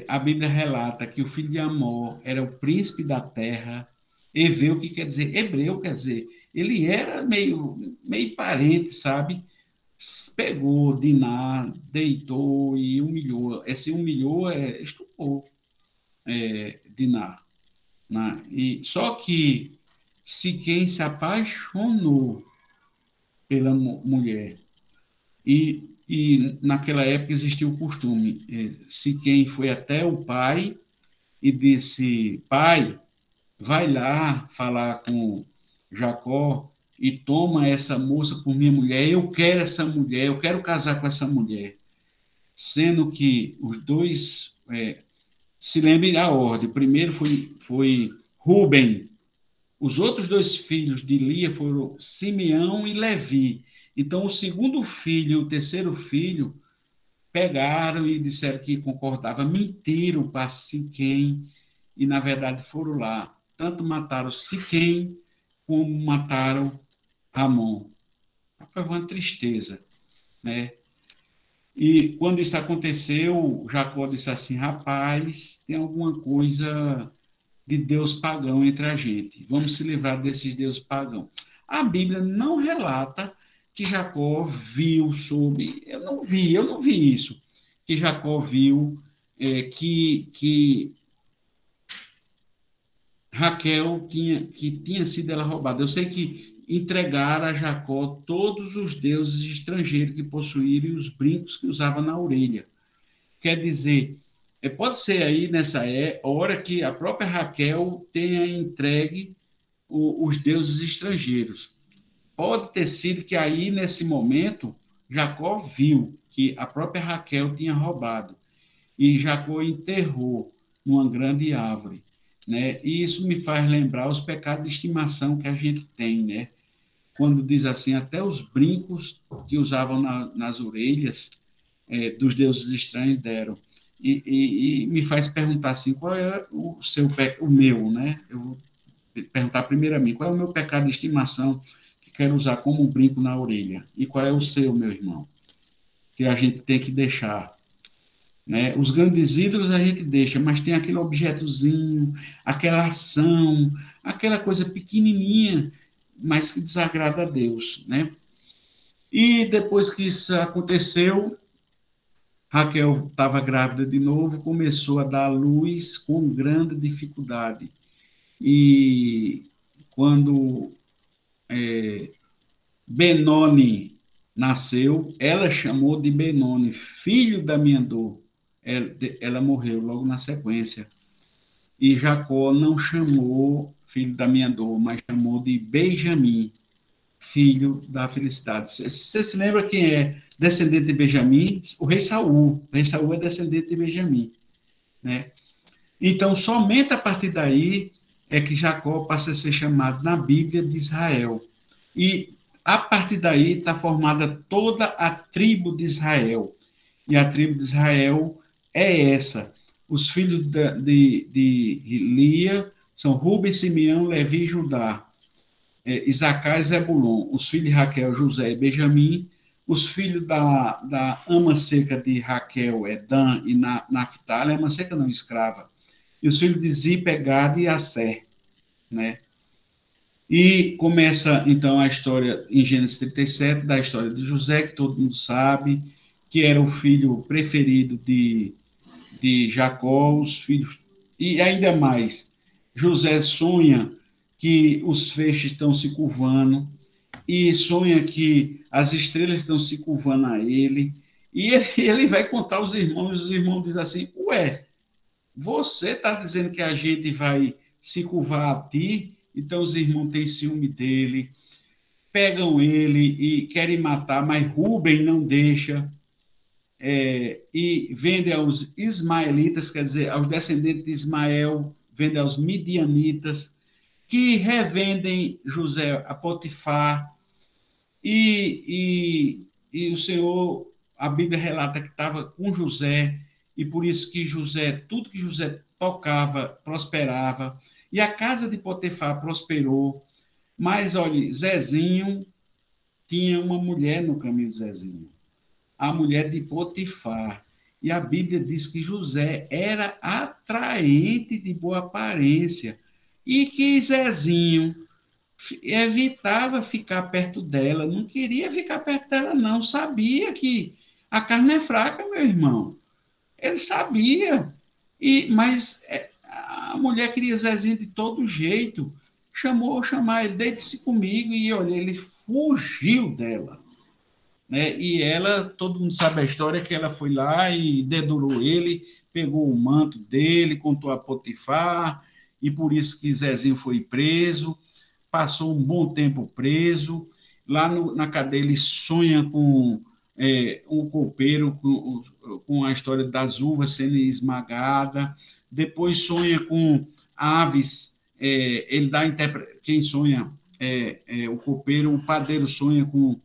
a Bíblia relata que o filho de Amor era o príncipe da terra, Eveu, que quer dizer, hebreu, quer dizer, ele era meio parente, sabe? Pegou Diná, deitou e humilhou. Esse humilhou estupou Diná. Né? E, só que Siquém se apaixonou pela mulher. E naquela época existia o costume. Siquém foi até o pai e disse, pai, vai lá falar com Jacó e toma essa moça por minha mulher, eu quero essa mulher, eu quero casar com essa mulher. Sendo que os dois, se lembrem da ordem, o primeiro foi Rubem, os outros dois filhos de Lia foram Simeão e Levi. Então, o segundo filho e o terceiro filho pegaram e disseram que concordava, mentiram para Siquém, e na verdade foram lá. Tanto mataram Siquém, como mataram Ramon. Foi uma tristeza, né? E quando isso aconteceu, Jacó disse assim, rapaz, tem alguma coisa de Deus pagão entre a gente. Vamos se livrar desses deuses pagãos. A Bíblia não relata que Jacó viu sobre... Eu não vi isso. Que Jacó viu que Raquel tinha sido ela roubada. Eu sei que entregaram a Jacó todos os deuses estrangeiros que possuíram e os brincos que usava na orelha. Quer dizer, pode ser aí nessa hora que a própria Raquel tenha entregue os deuses estrangeiros. Pode ter sido que aí, nesse momento, Jacó viu que a própria Raquel tinha roubado. E Jacó enterrou numa grande árvore, né? E isso me faz lembrar os pecados de estimação que a gente tem, né? Quando diz assim, até os brincos que usavam nas orelhas dos deuses estranhos deram. E me faz perguntar assim, qual é o meu, né? Eu vou perguntar primeiro a mim, qual é o meu pecado de estimação? Que quero usar como um brinco na orelha. E qual é o seu, meu irmão? Que a gente tem que deixar, né? Os grandes ídolos a gente deixa, mas tem aquele objetozinho, aquela ação, aquela coisa pequenininha, mas que desagrada a Deus, né? E depois que isso aconteceu, Raquel estava grávida de novo, começou a dar à luz com grande dificuldade. E quando Benoni nasceu, ela chamou de Benoni, filho da minha dor. Ela morreu logo na sequência. E Jacó não chamou filho da minha dor, mas chamou de Benjamim, filho da felicidade. Você se lembra quem é descendente de Benjamim? O rei Saul. O rei Saul é descendente de Benjamim, né? Então, somente a partir daí é que Jacó passa a ser chamado na Bíblia de Israel. E a partir daí está formada toda a tribo de Israel. E a tribo de Israel é essa. Os filhos de Lia são Rubem, Simeão, Levi e Judá. Isacar e Zebulon. Os filhos de Raquel, José e Benjamim. Os filhos da ama seca de Raquel é Dan e Naphtali. Ama seca não, escrava. E os filhos de Zipa, Gad e Asser, né? E começa, então, a história, em Gênesis 37, da história de José, que todo mundo sabe, que era o filho preferido de Jacó, os filhos... E ainda mais, José sonha que os feixes estão se curvando, e sonha que as estrelas estão se curvando a ele, e ele vai contar aos irmãos, e os irmãos dizem assim, ué, você está dizendo que a gente vai se curvar a ti, então os irmãos têm ciúme dele, pegam ele e querem matar, mas Rubem não deixa, e vende aos ismaelitas, quer dizer, aos descendentes de Ismael, vende aos midianitas, que revendem José a Potifar, e o Senhor, a Bíblia relata que estava com José, e por isso que José, tudo que José tocava, prosperava, e a casa de Potifar prosperou, mas, olha, Zezinho tinha uma mulher no caminho de Zezinho, a mulher de Potifar, e a Bíblia diz que José era atraente de boa aparência, e que Zezinho evitava ficar perto dela, não queria ficar perto dela, não, sabia que a carne é fraca, meu irmão. Ele sabia, mas a mulher queria Zezinho de todo jeito, chamar ele, deite-se comigo, e olha, ele fugiu dela, né? E ela, todo mundo sabe a história, que ela foi lá e dedurou ele, pegou o manto dele, contou a Potifar, e por isso que Zezinho foi preso, passou um bom tempo preso, lá na cadeia ele sonha com um copeiro, com a história das uvas sendo esmagada, depois sonha com aves, ele dá quem sonha, o copeiro, o padeiro sonha com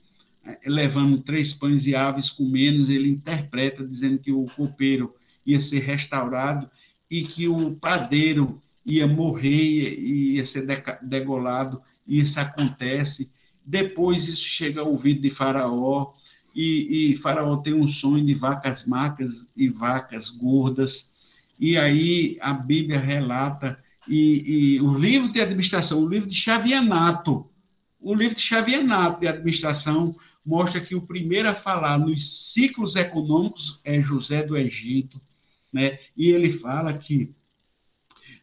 levando 3 pães e aves com menos, ele interpreta dizendo que o copeiro ia ser restaurado e que o padeiro ia morrer e ia ser degolado, e isso acontece. Depois isso chega ao ouvido de Faraó, e Faraó tem um sonho de vacas magras e vacas gordas, e aí a Bíblia relata, e o livro de administração, o livro de Xavianato, de administração, mostra que o primeiro a falar nos ciclos econômicos é José do Egito, né? E ele fala que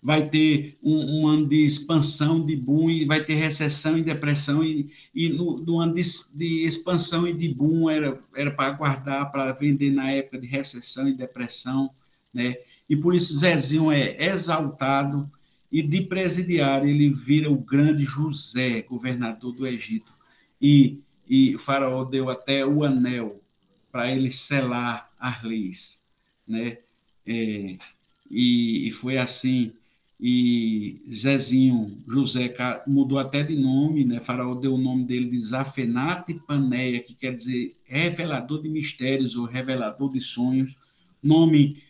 vai ter um ano de expansão, de boom, e vai ter recessão e depressão, e no ano de expansão e de boom era para aguardar, para vender na época de recessão e depressão, né? E por isso Zezinho é exaltado, e de presidiário ele vira o grande José, governador do Egito, e o faraó deu até o anel para ele selar as leis, né? E foi assim. E Zezinho, José, mudou até de nome, né? Faraó deu o nome dele de Zafenate Paneia, que quer dizer revelador de mistérios ou revelador de sonhos, nome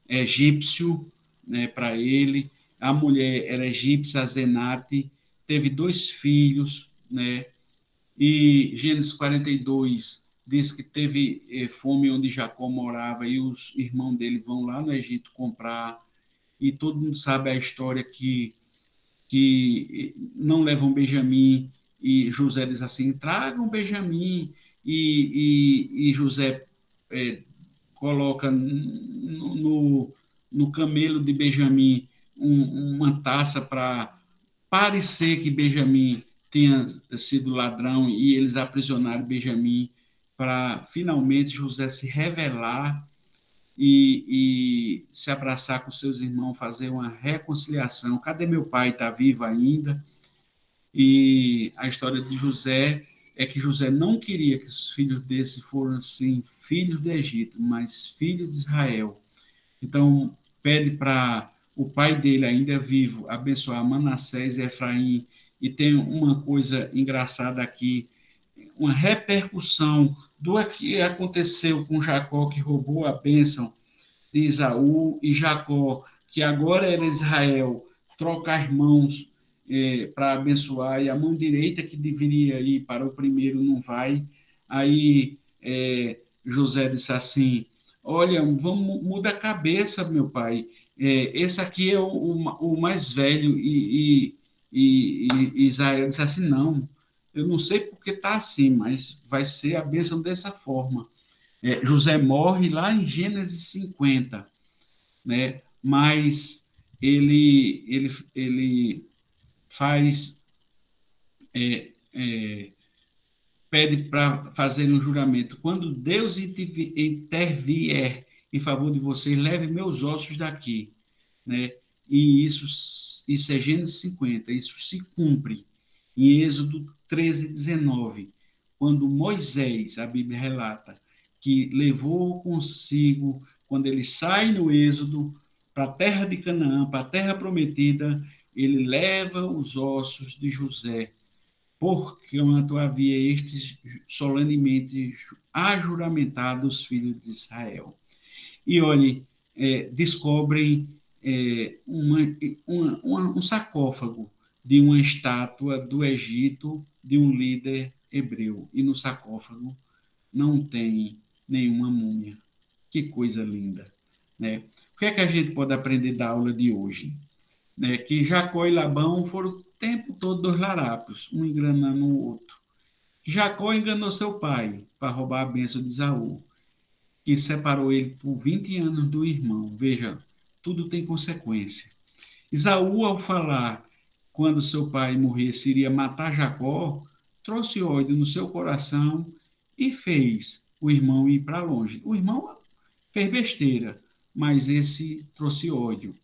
egípcio, né, para ele. A mulher era egípcia, Zenate, teve 2 filhos, né? E Gênesis 42 diz que teve fome onde Jacó morava e os irmãos dele vão lá no Egito comprar. E todo mundo sabe a história que não levam Benjamim, e José diz assim: tragam Benjamim, e José é, coloca no camelo de Benjamim uma taça para parecer que Benjamim tinha sido ladrão, e eles aprisionaram Benjamim para finalmente José se revelar e se abraçar com seus irmãos, fazer uma reconciliação. Cadê meu pai? Está vivo ainda? E a história de José é que José não queria que os filhos desse fossem filhos do Egito, mas filhos de Israel. Então, pede para o pai dele, ainda vivo, abençoar Manassés e Efraim. E tem uma coisa engraçada aqui, uma repercussão do que aconteceu com Jacó, que roubou a bênção de Esaú, e Jacó, que agora era Israel, troca as mãos para abençoar, e a mão direita que deveria ir para o primeiro não vai. Aí José disse assim: olha, vamos mudar a cabeça, meu pai. Esse aqui é o mais velho, e Israel disse assim: não, eu não sei porque está assim, mas vai ser a bênção dessa forma. José morre lá em Gênesis 50, né? Mas ele faz, pede para fazer um juramento. Quando Deus intervier em favor de vocês, leve meus ossos daqui, né? E isso é Gênesis 50, isso se cumpre em Êxodo 13, 19, quando Moisés, a Bíblia relata, que levou consigo, quando ele sai no Êxodo, para a terra de Canaã, para a terra prometida, ele leva os ossos de José, porquanto havia estes solenemente ajuramentado os filhos de Israel. E olhe, descobrem um sarcófago de uma estátua do Egito de um líder hebreu. E no sarcófago não tem nenhuma múmia. Que coisa linda, né? O que é que a gente pode aprender da aula de hoje? Né? Que Jacó e Labão foram o tempo todo dois larápios, um enganando o outro. Jacó enganou seu pai para roubar a bênção de Esaú, que separou ele por 20 anos do irmão. Veja, tudo tem consequência. Esaú, ao falar quando seu pai morresse iria matar Jacó, trouxe ódio no seu coração e fez o irmão ir para longe. O irmão fez besteira, mas esse trouxe ódio,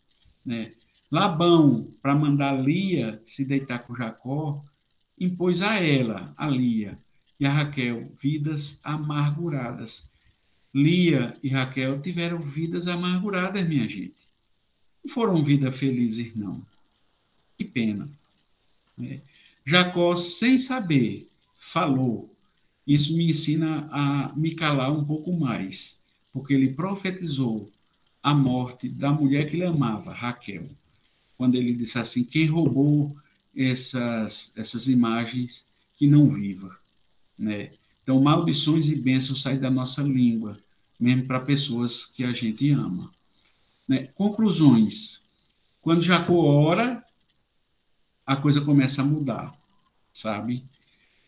né? Labão, para mandar Lia se deitar com Jacó, impôs a ela, a Lia, e a Raquel, vidas amarguradas. Lia e Raquel tiveram vidas amarguradas, minha gente. Não foram vidas felizes, não. Que pena, né? Jacó, sem saber, falou. Isso me ensina a me calar um pouco mais, porque ele profetizou a morte da mulher que ele amava, Raquel, quando ele disse assim: quem roubou essas imagens que não viva, né? Então, maldições e bênçãos saem da nossa língua, mesmo para pessoas que a gente ama, né? Conclusões: quando Jacó ora, a coisa começa a mudar, sabe?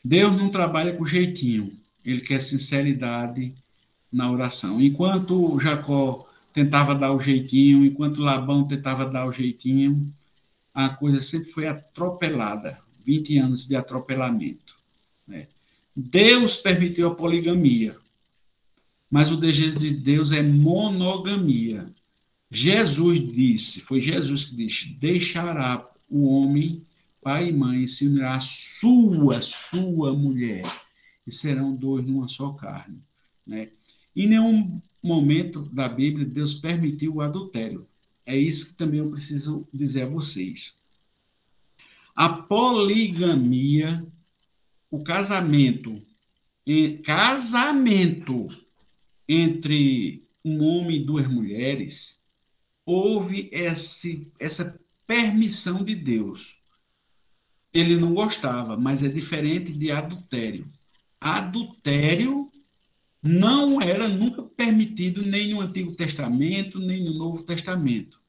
Deus não trabalha com jeitinho, ele quer sinceridade na oração. Enquanto Jacó tentava dar o jeitinho, enquanto Labão tentava dar o jeitinho, a coisa sempre foi atropelada, 20 anos de atropelamento, né? Deus permitiu a poligamia, mas o desejo de Deus é monogamia. Jesus disse, foi Jesus que disse: deixará o homem pai e mãe e se unirá à sua mulher, e serão dois numa só carne, né? Em nenhum momento da Bíblia Deus permitiu o adultério. É isso que também eu preciso dizer a vocês. A poligamia, o casamento entre um homem e duas mulheres, houve essa permissão de Deus. ele não gostava, mas é diferente de adultério. Adultério não era nunca permitido nem no Antigo Testamento, nem no Novo Testamento.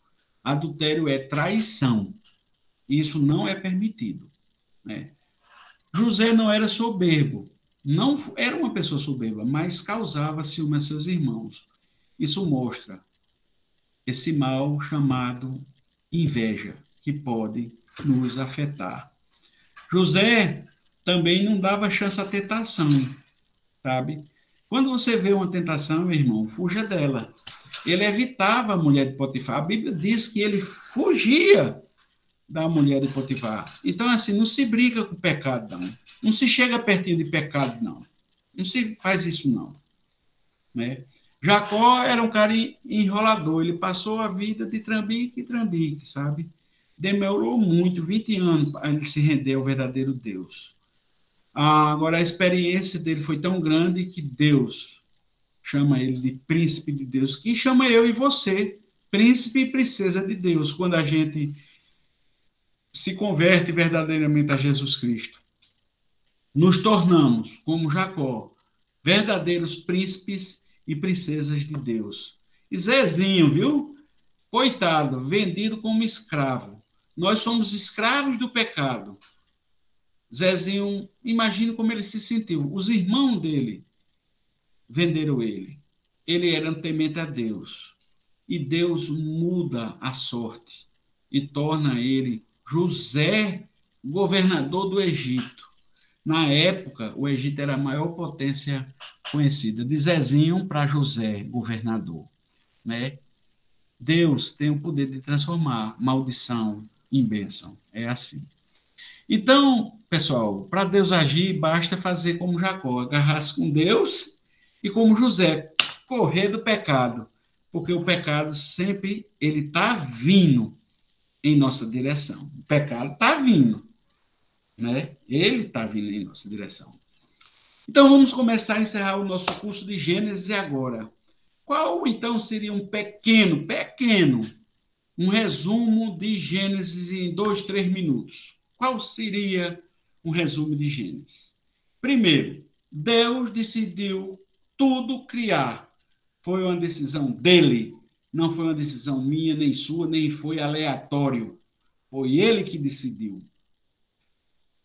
Adultério é traição. Isso não é permitido, né? José não era soberbo, não era uma pessoa soberba, mas causava ciúme a seus irmãos. Isso mostra esse mal chamado inveja, que pode nos afetar. José também não dava chance à tentação, sabe? Quando você vê uma tentação, meu irmão, fuja dela. Ele evitava a mulher de Potifar. A Bíblia diz que ele fugia da mulher de Potifar. Então, assim, não se briga com o pecado, não. Não se chega pertinho de pecado, não. Não se faz isso, não. Né? Jacó era um cara enrolador. Ele passou a vida de trambique em trambique, sabe? Demorou muito, 20 anos, para ele se render ao verdadeiro Deus. Agora, a experiência dele foi tão grande que Deus chama ele de príncipe de Deus, que chama eu e você, príncipe e princesa de Deus, quando a gente se converte verdadeiramente a Jesus Cristo. Nos tornamos, como Jacó, verdadeiros príncipes e princesas de Deus. E Zezinho, viu? Coitado, vendido como escravo. Nós somos escravos do pecado. Zezinho, imagina como ele se sentiu. Os irmãos dele venderam ele. Ele era um temente a Deus. E Deus muda a sorte e torna ele José, governador do Egito. Na época, o Egito era a maior potência conhecida. De Zezinho para José, governador. Né? Deus tem o poder de transformar maldição em bênção. É assim. Então, pessoal, para Deus agir, basta fazer como Jacó, agarrar-se com Deus e como José, correr do pecado, porque o pecado sempre ele está vindo em nossa direção. O pecado está vindo, né? Ele está vindo em nossa direção. Então, vamos começar a encerrar o nosso curso de Gênesis agora. Qual, então, seria um pequeno, um resumo de Gênesis em 2, 3 minutos? Qual seria um resumo de Gênesis? Primeiro, Deus decidiu tudo criar. Foi uma decisão dele, não foi uma decisão minha, nem sua, nem foi aleatório. Foi ele que decidiu.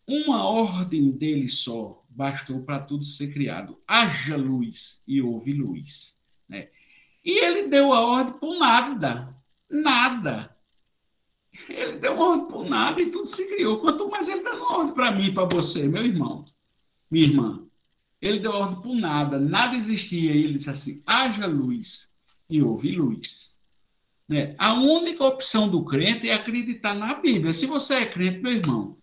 Uma ordem dele só bastou para tudo ser criado. Haja luz e houve luz. Né? E ele deu a ordem por nada. Nada. Ele deu ordem por nada e tudo se criou. Quanto mais ele dá ordem para mim, para você, meu irmão, minha irmã. Ele deu ordem por nada, nada existia. E ele disse assim, haja luz e houve luz. Né? A única opção do crente é acreditar na Bíblia. Se você é crente, meu irmão,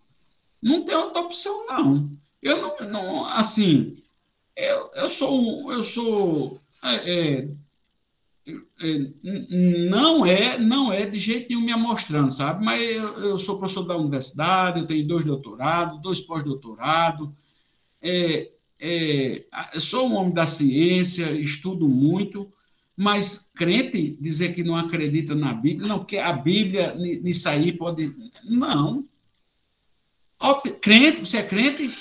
não tem outra opção, não. Eu não assim, eu sou não é de jeito nenhum me amostrando, sabe? Mas eu sou professor da universidade, eu tenho 2 doutorados, 2 pós-doutorados, sou um homem da ciência, estudo muito, mas crente dizer que não acredita na Bíblia, não, que a Bíblia nisso aí pode... Não. Crente, você é crente?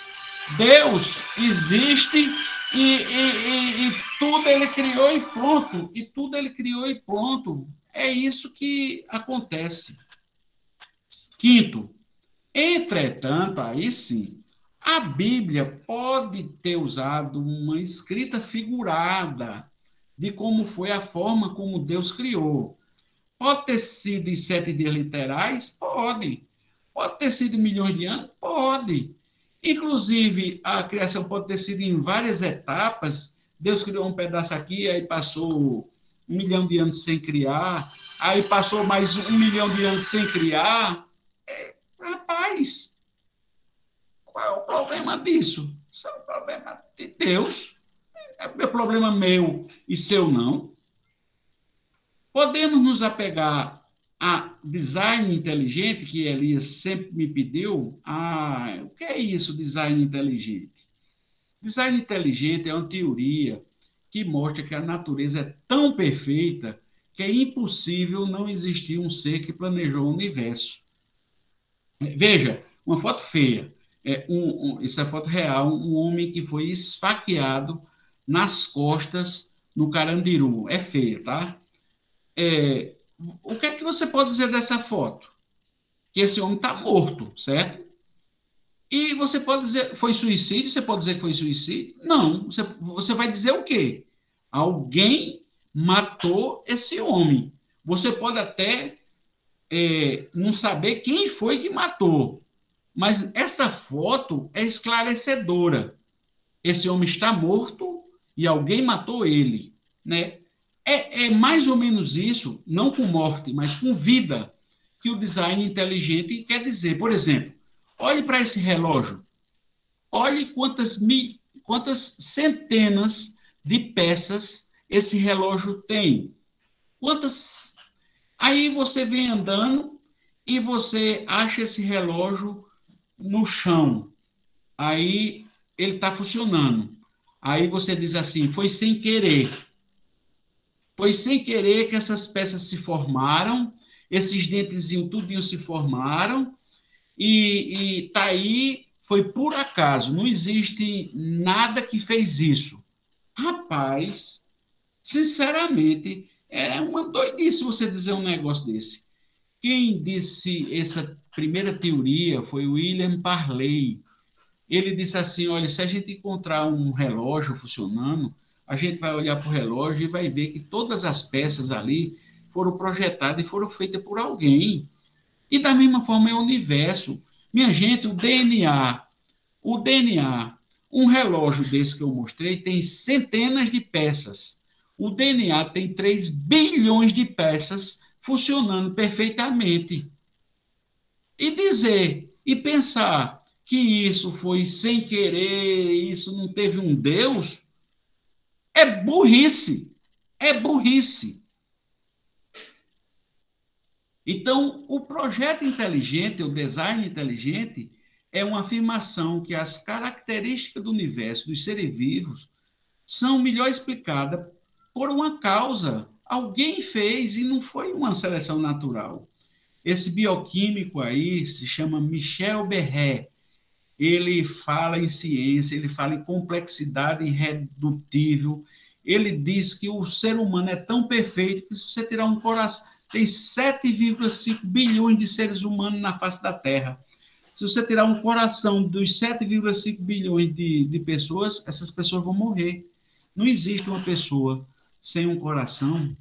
Deus existe e tudo ele criou e pronto. E tudo ele criou e pronto. É isso que acontece. Quinto, entretanto, aí sim, a Bíblia pode ter usado uma escrita figurada de como foi a forma como Deus criou. Pode ter sido em 7 dias literais? Pode. Pode ter sido milhões de anos? Pode. Inclusive, a criação pode ter sido em várias etapas. Deus criou um pedaço aqui, aí passou 1 milhão de anos sem criar, aí passou mais 1 milhão de anos sem criar. Rapaz, qual é o problema disso? Isso é um problema de Deus. É problema meu e seu, não. Podemos nos apegar a design inteligente, que Elias sempre me pediu. O que é isso, design inteligente? Design inteligente é uma teoria que mostra que a natureza é tão perfeita que é impossível não existir um ser que planejou o universo. Veja, uma foto feia. Isso é foto real, um homem que foi esfaqueado nas costas no Carandiru. É feia, tá? O que é que você pode dizer dessa foto? Que esse homem está morto, certo? E você pode dizer, foi suicídio? Você pode dizer que foi suicídio? Não. Você vai dizer o quê? Alguém matou esse homem. Você pode até não saber quem foi que matou, mas essa foto é esclarecedora. Esse homem está morto e alguém matou ele, né? É mais ou menos isso, não com morte, mas com vida, que o design inteligente quer dizer. Por exemplo, olhe para esse relógio. Olhe quantas centenas de peças esse relógio tem. Quantas. Aí você vem andando e você acha esse relógio no chão. Aí ele está funcionando. Aí você diz assim: foi sem querer. Foi sem querer que essas peças se formaram, esses dentezinhos tudinho se formaram, e tá aí, foi por acaso, não existe nada que fez isso. Rapaz, sinceramente, é uma doidice você dizer um negócio desse. Quem disse essa primeira teoria foi William Parley. Ele disse assim: olha, se a gente encontrar um relógio funcionando, a gente vai olhar para o relógio e vai ver que todas as peças ali foram projetadas e foram feitas por alguém. E da mesma forma é o universo. Minha gente, o DNA, um relógio desse que eu mostrei tem centenas de peças. O DNA tem 3 bilhões de peças funcionando perfeitamente. E dizer, e pensar que isso foi sem querer, isso não teve um Deus, é burrice. É burrice. Então, o projeto inteligente, o design inteligente, é uma afirmação que as características do universo, dos seres vivos, são melhor explicadas por uma causa. Alguém fez e não foi uma seleção natural. Esse bioquímico aí se chama Michel Berret. Ele fala em ciência, ele fala em complexidade irredutível. Ele diz que o ser humano é tão perfeito que se você tirar um coração, tem 7,5 bilhões de seres humanos na face da Terra. Se você tirar um coração dos 7,5 bilhões de pessoas, essas pessoas vão morrer. Não existe uma pessoa sem um coração,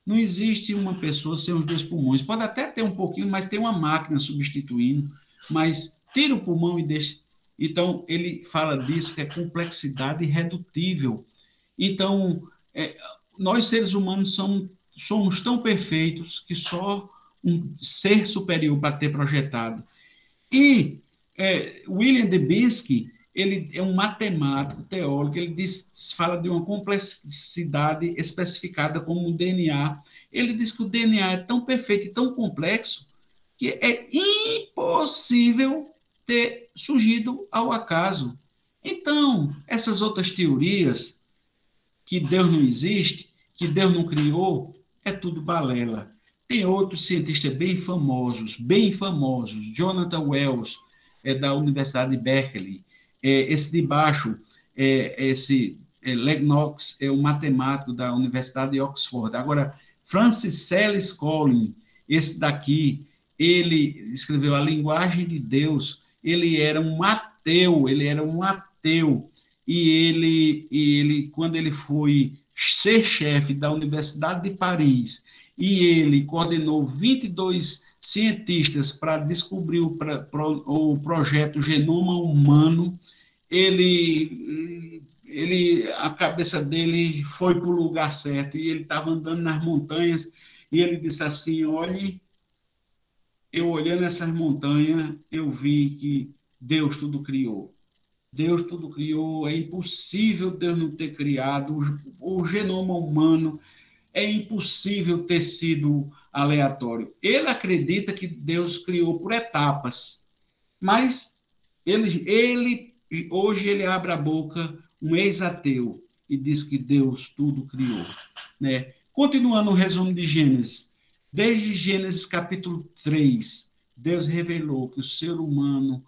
não existe uma pessoa sem os 2 pulmões. Pode até ter um pouquinho, mas tem uma máquina substituindo, mas tira o pulmão e deixa. Então, ele fala disso, que é complexidade irredutível. Então, nós seres humanos somos tão perfeitos que só um ser superior para ter projetado. E William Dembski, ele é um matemático, teórico, ele fala de uma complexidade especificada como o DNA. Ele diz que o DNA é tão perfeito e tão complexo que é impossível ter surgido ao acaso. Então, essas outras teorias, que Deus não existe, que Deus não criou, é tudo balela. Tem outros cientistas bem famosos, Jonathan Wells, da Universidade de Berkeley, esse de baixo, Lennox, é um matemático da Universidade de Oxford. Agora, Francis Selles Collins, esse daqui, ele escreveu A Linguagem de Deus, ele era um ateu, e ele, quando ele foi ser chefe da Universidade de Paris, e ele coordenou 22 cientistas para descobrir o projeto Genoma Humano, a cabeça dele foi para o lugar certo, e ele estava andando nas montanhas, e ele disse assim: olhe, eu olhando essas montanhas, eu vi que Deus tudo criou. Deus tudo criou, é impossível Deus não ter criado o genoma humano, é impossível ter sido aleatório. Ele acredita que Deus criou por etapas, mas hoje ele abre a boca, um ex-ateu, e diz que Deus tudo criou, né? Continuando o resumo de Gênesis, desde Gênesis capítulo 3, Deus revelou que o ser humano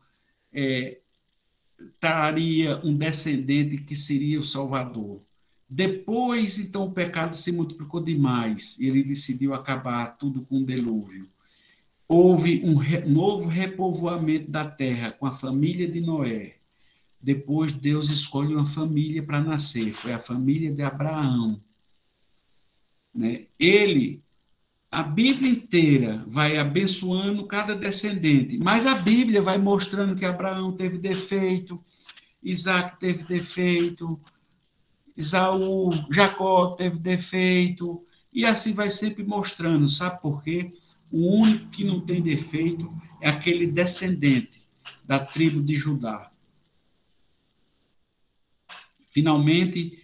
traria um descendente que seria o Salvador. Depois, então, o pecado se multiplicou demais e ele decidiu acabar tudo com um dilúvio. Houve um novo repovoamento da terra com a família de Noé. Depois, Deus escolhe uma família para nascer, foi a família de Abraão. Né? A Bíblia inteira vai abençoando cada descendente, mas a Bíblia vai mostrando que Abraão teve defeito, Isaac teve defeito, Esaú, Jacó teve defeito, e assim vai sempre mostrando, sabe por quê? O único que não tem defeito é aquele descendente da tribo de Judá. Finalmente,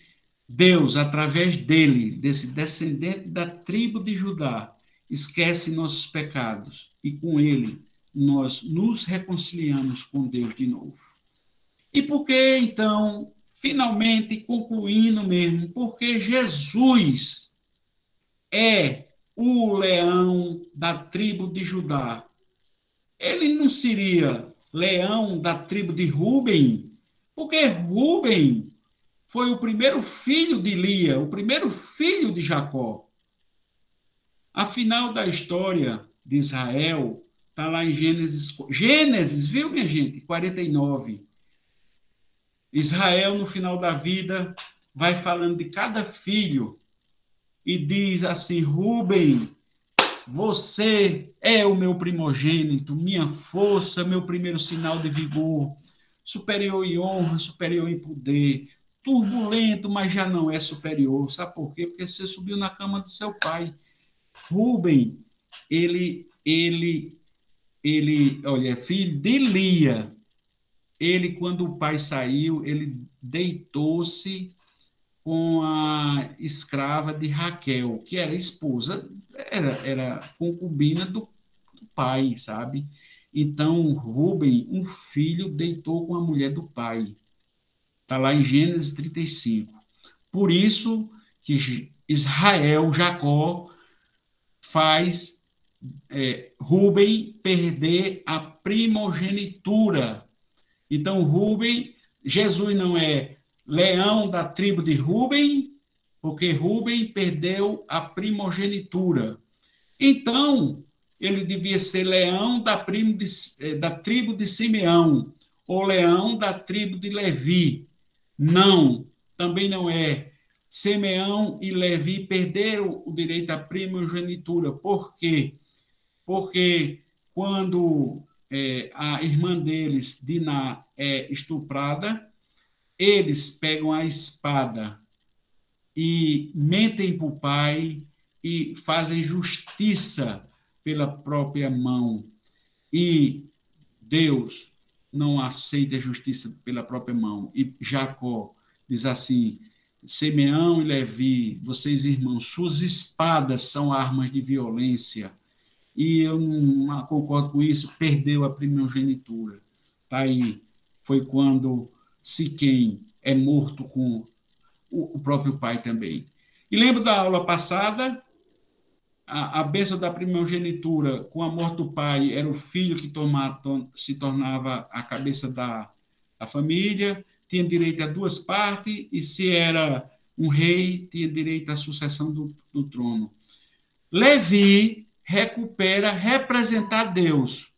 Deus, através dele, desse descendente da tribo de Judá, esquece nossos pecados e com ele nós nos reconciliamos com Deus de novo. E por que, então, finalmente, concluindo mesmo, porque Jesus é o leão da tribo de Judá. Ele não seria leão da tribo de Rúben, porque Rúben foi o primeiro filho de Lia, o primeiro filho de Jacó. Afinal da história de Israel, está lá em Gênesis, viu, minha gente? 49. Israel, no final da vida, vai falando de cada filho e diz assim: Rúben, você é o meu primogênito, minha força, meu primeiro sinal de vigor, superior em honra, superior em poder, turbulento, mas já não é superior. Sabe por quê? Porque você subiu na cama do seu pai. Rúben, olha, é filho de Lia. Ele, quando o pai saiu, ele deitou-se com a escrava de Raquel, que era esposa, era concubina do pai, sabe? Então, Rúben, um filho, deitou com a mulher do pai. Está lá em Gênesis 35. Por isso que Israel, Jacó, faz Rúben perder a primogenitura. Então, Rúben, Jesus não é leão da tribo de Rúben, porque Rúben perdeu a primogenitura. Então, ele devia ser leão da tribo de Simeão, ou leão da tribo de Levi. Não, também não é. Simeão e Levi perderam o direito à primogenitura. Por quê? Porque quando a irmã deles, Diná, é estuprada, eles pegam a espada e mentem para o pai e fazem justiça pela própria mão. E Deus não aceita a justiça pela própria mão. E Jacó diz assim: Simeão e Levi, vocês irmãos, suas espadas são armas de violência. E eu não concordo com isso, perdeu a primogenitura. Tá aí, foi quando Siquém é morto com o próprio pai também. E lembro da aula passada, a bênção da primogenitura com a morte do pai era o filho que se tornava a cabeça da família, tinha direito a 2 partes, e se era um rei, tinha direito à sucessão do trono. Levi recupera representar Deus.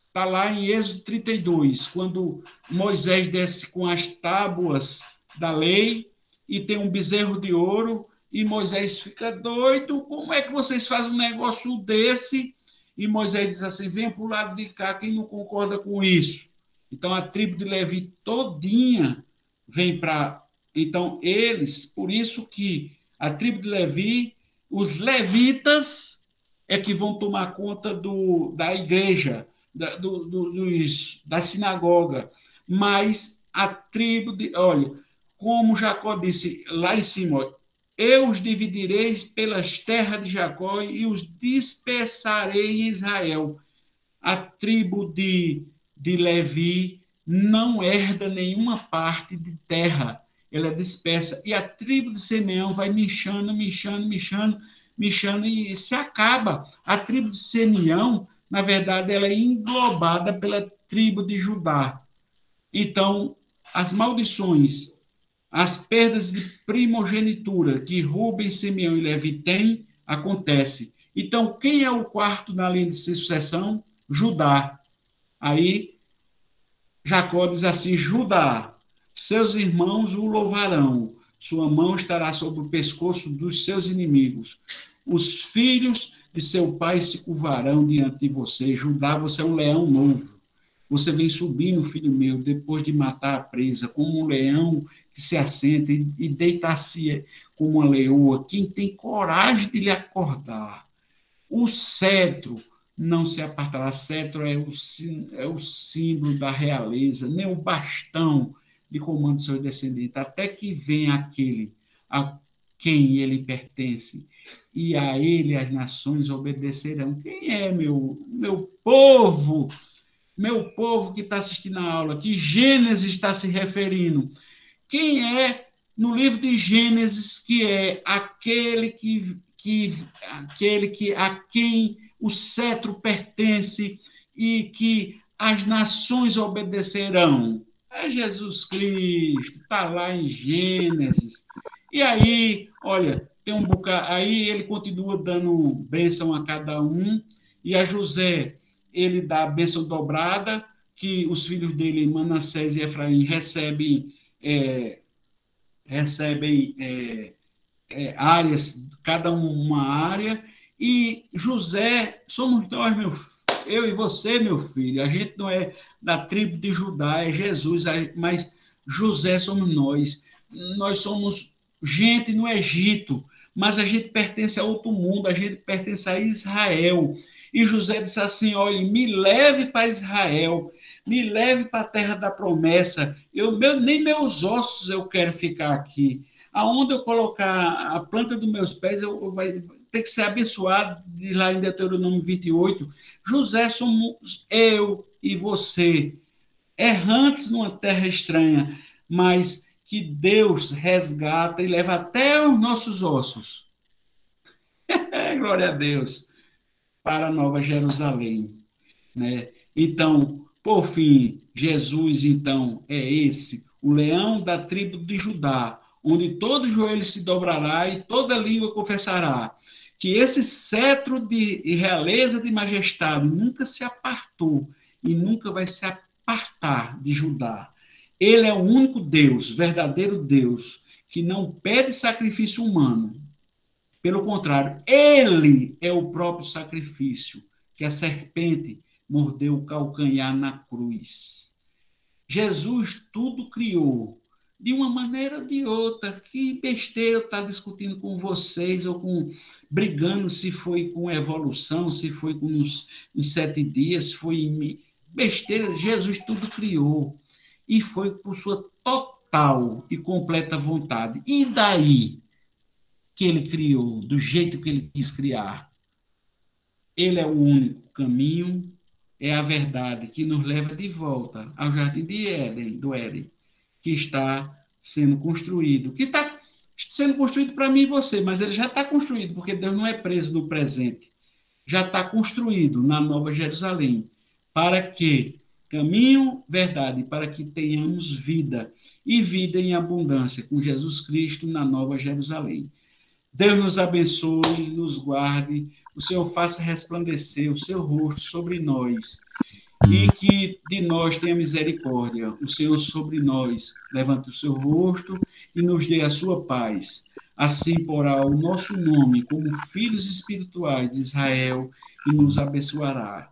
Está lá em Êxodo 32, quando Moisés desce com as tábuas da lei e tem um bezerro de ouro, e Moisés fica doido: como é que vocês fazem um negócio desse? E Moisés diz assim: venha para o lado de cá quem não concorda com isso. Então a tribo de Levi todinha vem para... Então eles, por isso que a tribo de Levi, os levitas é que vão tomar conta da igreja, da sinagoga, mas a tribo de... Olha, como Jacó disse lá em cima: eu os dividireis pelas terras de Jacó e os dispersarei em Israel. A tribo de Levi não herda nenhuma parte de terra, ela é dispersa. E a tribo de Simeão vai minchando, e se acaba. A tribo de Simeão na verdade, ela é englobada pela tribo de Judá. Então, as maldições, as perdas de primogenitura que Rubens, Simeão e Levi têm, acontece. Então, quem é o quarto na linha de sucessão? Judá. Aí, Jacó diz assim: Judá, seus irmãos o louvarão, sua mão estará sobre o pescoço dos seus inimigos. Os filhos de seu pai se curvarão diante de você. Judá, você é um leão novo. Você vem subindo, filho meu, depois de matar a presa, como um leão que se assenta e deita-se como uma leoa. Quem tem coragem de lhe acordar? O cetro não se apartará. Cetro é o símbolo da realeza, nem o bastão de comando de seus descendentes, até que venha aquele a quem ele pertence, e a ele as nações obedecerão. Quem é meu povo? Meu povo que está assistindo a aula, que Gênesis está se referindo. Quem é, no livro de Gênesis, que é aquele a quem o cetro pertence e que as nações obedecerão? É Jesus Cristo, está lá em Gênesis. E aí, olha, tem um bocado, aí ele continua dando bênção a cada um, e a José ele dá a bênção dobrada, que os filhos dele, Manassés e Efraim, recebem áreas, cada uma área, e José, somos nós, eu e você, meu filho, a gente não é da tribo de Judá, é Jesus, mas José somos nós somos gente no Egito, mas a gente pertence a outro mundo, a gente pertence a Israel. E José disse assim: olha, me leve para Israel, me leve para a terra da promessa, nem meus ossos eu quero ficar aqui. Aonde eu colocar a planta dos meus pés, eu vai ter que ser abençoado, diz lá em Deuteronômio 28. José somos eu e você, errantes numa terra estranha, mas que Deus resgata e leva até os nossos ossos. Glória a Deus. Para a Nova Jerusalém, né? Então, por fim, Jesus, então, é esse, o leão da tribo de Judá, onde todo joelho se dobrará e toda língua confessará que esse cetro de realeza, de majestade, nunca se apartou e nunca vai se apartar de Judá. Ele é o único Deus, verdadeiro Deus, que não pede sacrifício humano. Pelo contrário, ele é o próprio sacrifício que a serpente mordeu o calcanhar na cruz. Jesus tudo criou de uma maneira ou de outra. Que besteira eu estar discutindo com vocês ou brigando se foi com evolução, se foi com uns 7 dias, se foi em besteira. Jesus tudo criou e foi por sua total e completa vontade. E daí que ele criou, do jeito que ele quis criar? Ele é o único caminho, é a verdade que nos leva de volta ao jardim de Éden, do Éden, que está sendo construído, que está sendo construído para mim e você, mas ele já está construído, porque Deus não é preso no presente. Já está construído na Nova Jerusalém, para que caminho, verdade, para que tenhamos vida, e vida em abundância, com Jesus Cristo na Nova Jerusalém. Deus nos abençoe, nos guarde, o Senhor faça resplandecer o seu rosto sobre nós e que de nós tenha misericórdia. O Senhor sobre nós levante o seu rosto e nos dê a sua paz. Assim porá o nosso nome como filhos espirituais de Israel e nos abençoará.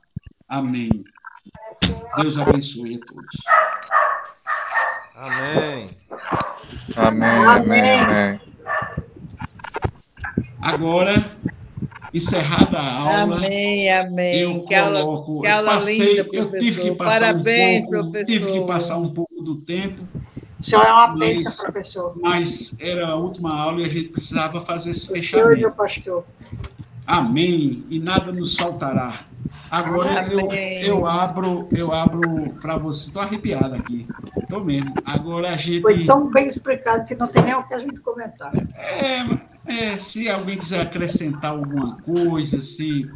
Amém. Deus abençoe a todos. Amém. Amém, amém, amém. Agora, encerrada a aula, amém, amém. Eu coloco, que aula linda, professor. Eu tive que passar Parabéns, professor. Tive que passar um pouco do tempo. O senhor é uma bênção, professor. Mas era a última aula e a gente precisava fazer esse fechamento. O senhor e meu pastor. Amém. E nada nos faltará. Agora eu abro para você. Estou arrepiado aqui. Estou mesmo. Agora a gente. Foi tão bem explicado que não tem nem o que a gente comentar. Se alguém quiser acrescentar alguma coisa, se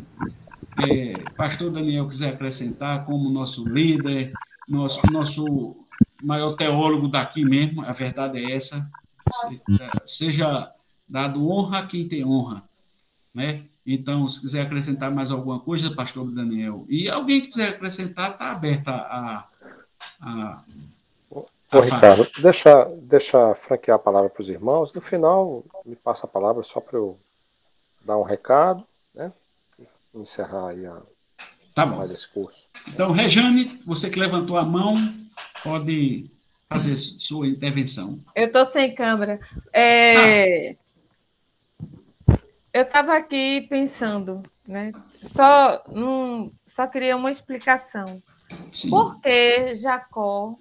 Pastor Daniel quiser acrescentar como nosso líder, nosso maior teólogo daqui mesmo, a verdade é essa, seja dado honra a quem tem honra, né? Então, se quiser acrescentar mais alguma coisa, pastor Daniel, e alguém que quiser acrescentar, está aberta Ô, Ricardo, deixa franquear a palavra para os irmãos. No final, me passa a palavra só para eu dar um recado, né? E encerrar aí Tá bom. mais esse curso. Então, Rejane, você que levantou a mão, pode fazer sua intervenção. Eu estou sem câmera. Eu estava aqui pensando, né? Só queria uma explicação. Sim. Por que Jacó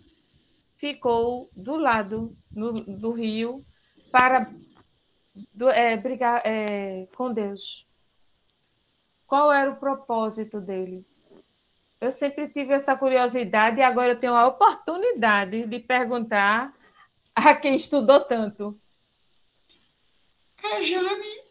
ficou do lado do rio para brigar com Deus? Qual era o propósito dele? Eu sempre tive essa curiosidade e agora eu tenho a oportunidade de perguntar a quem estudou tanto. Rejane,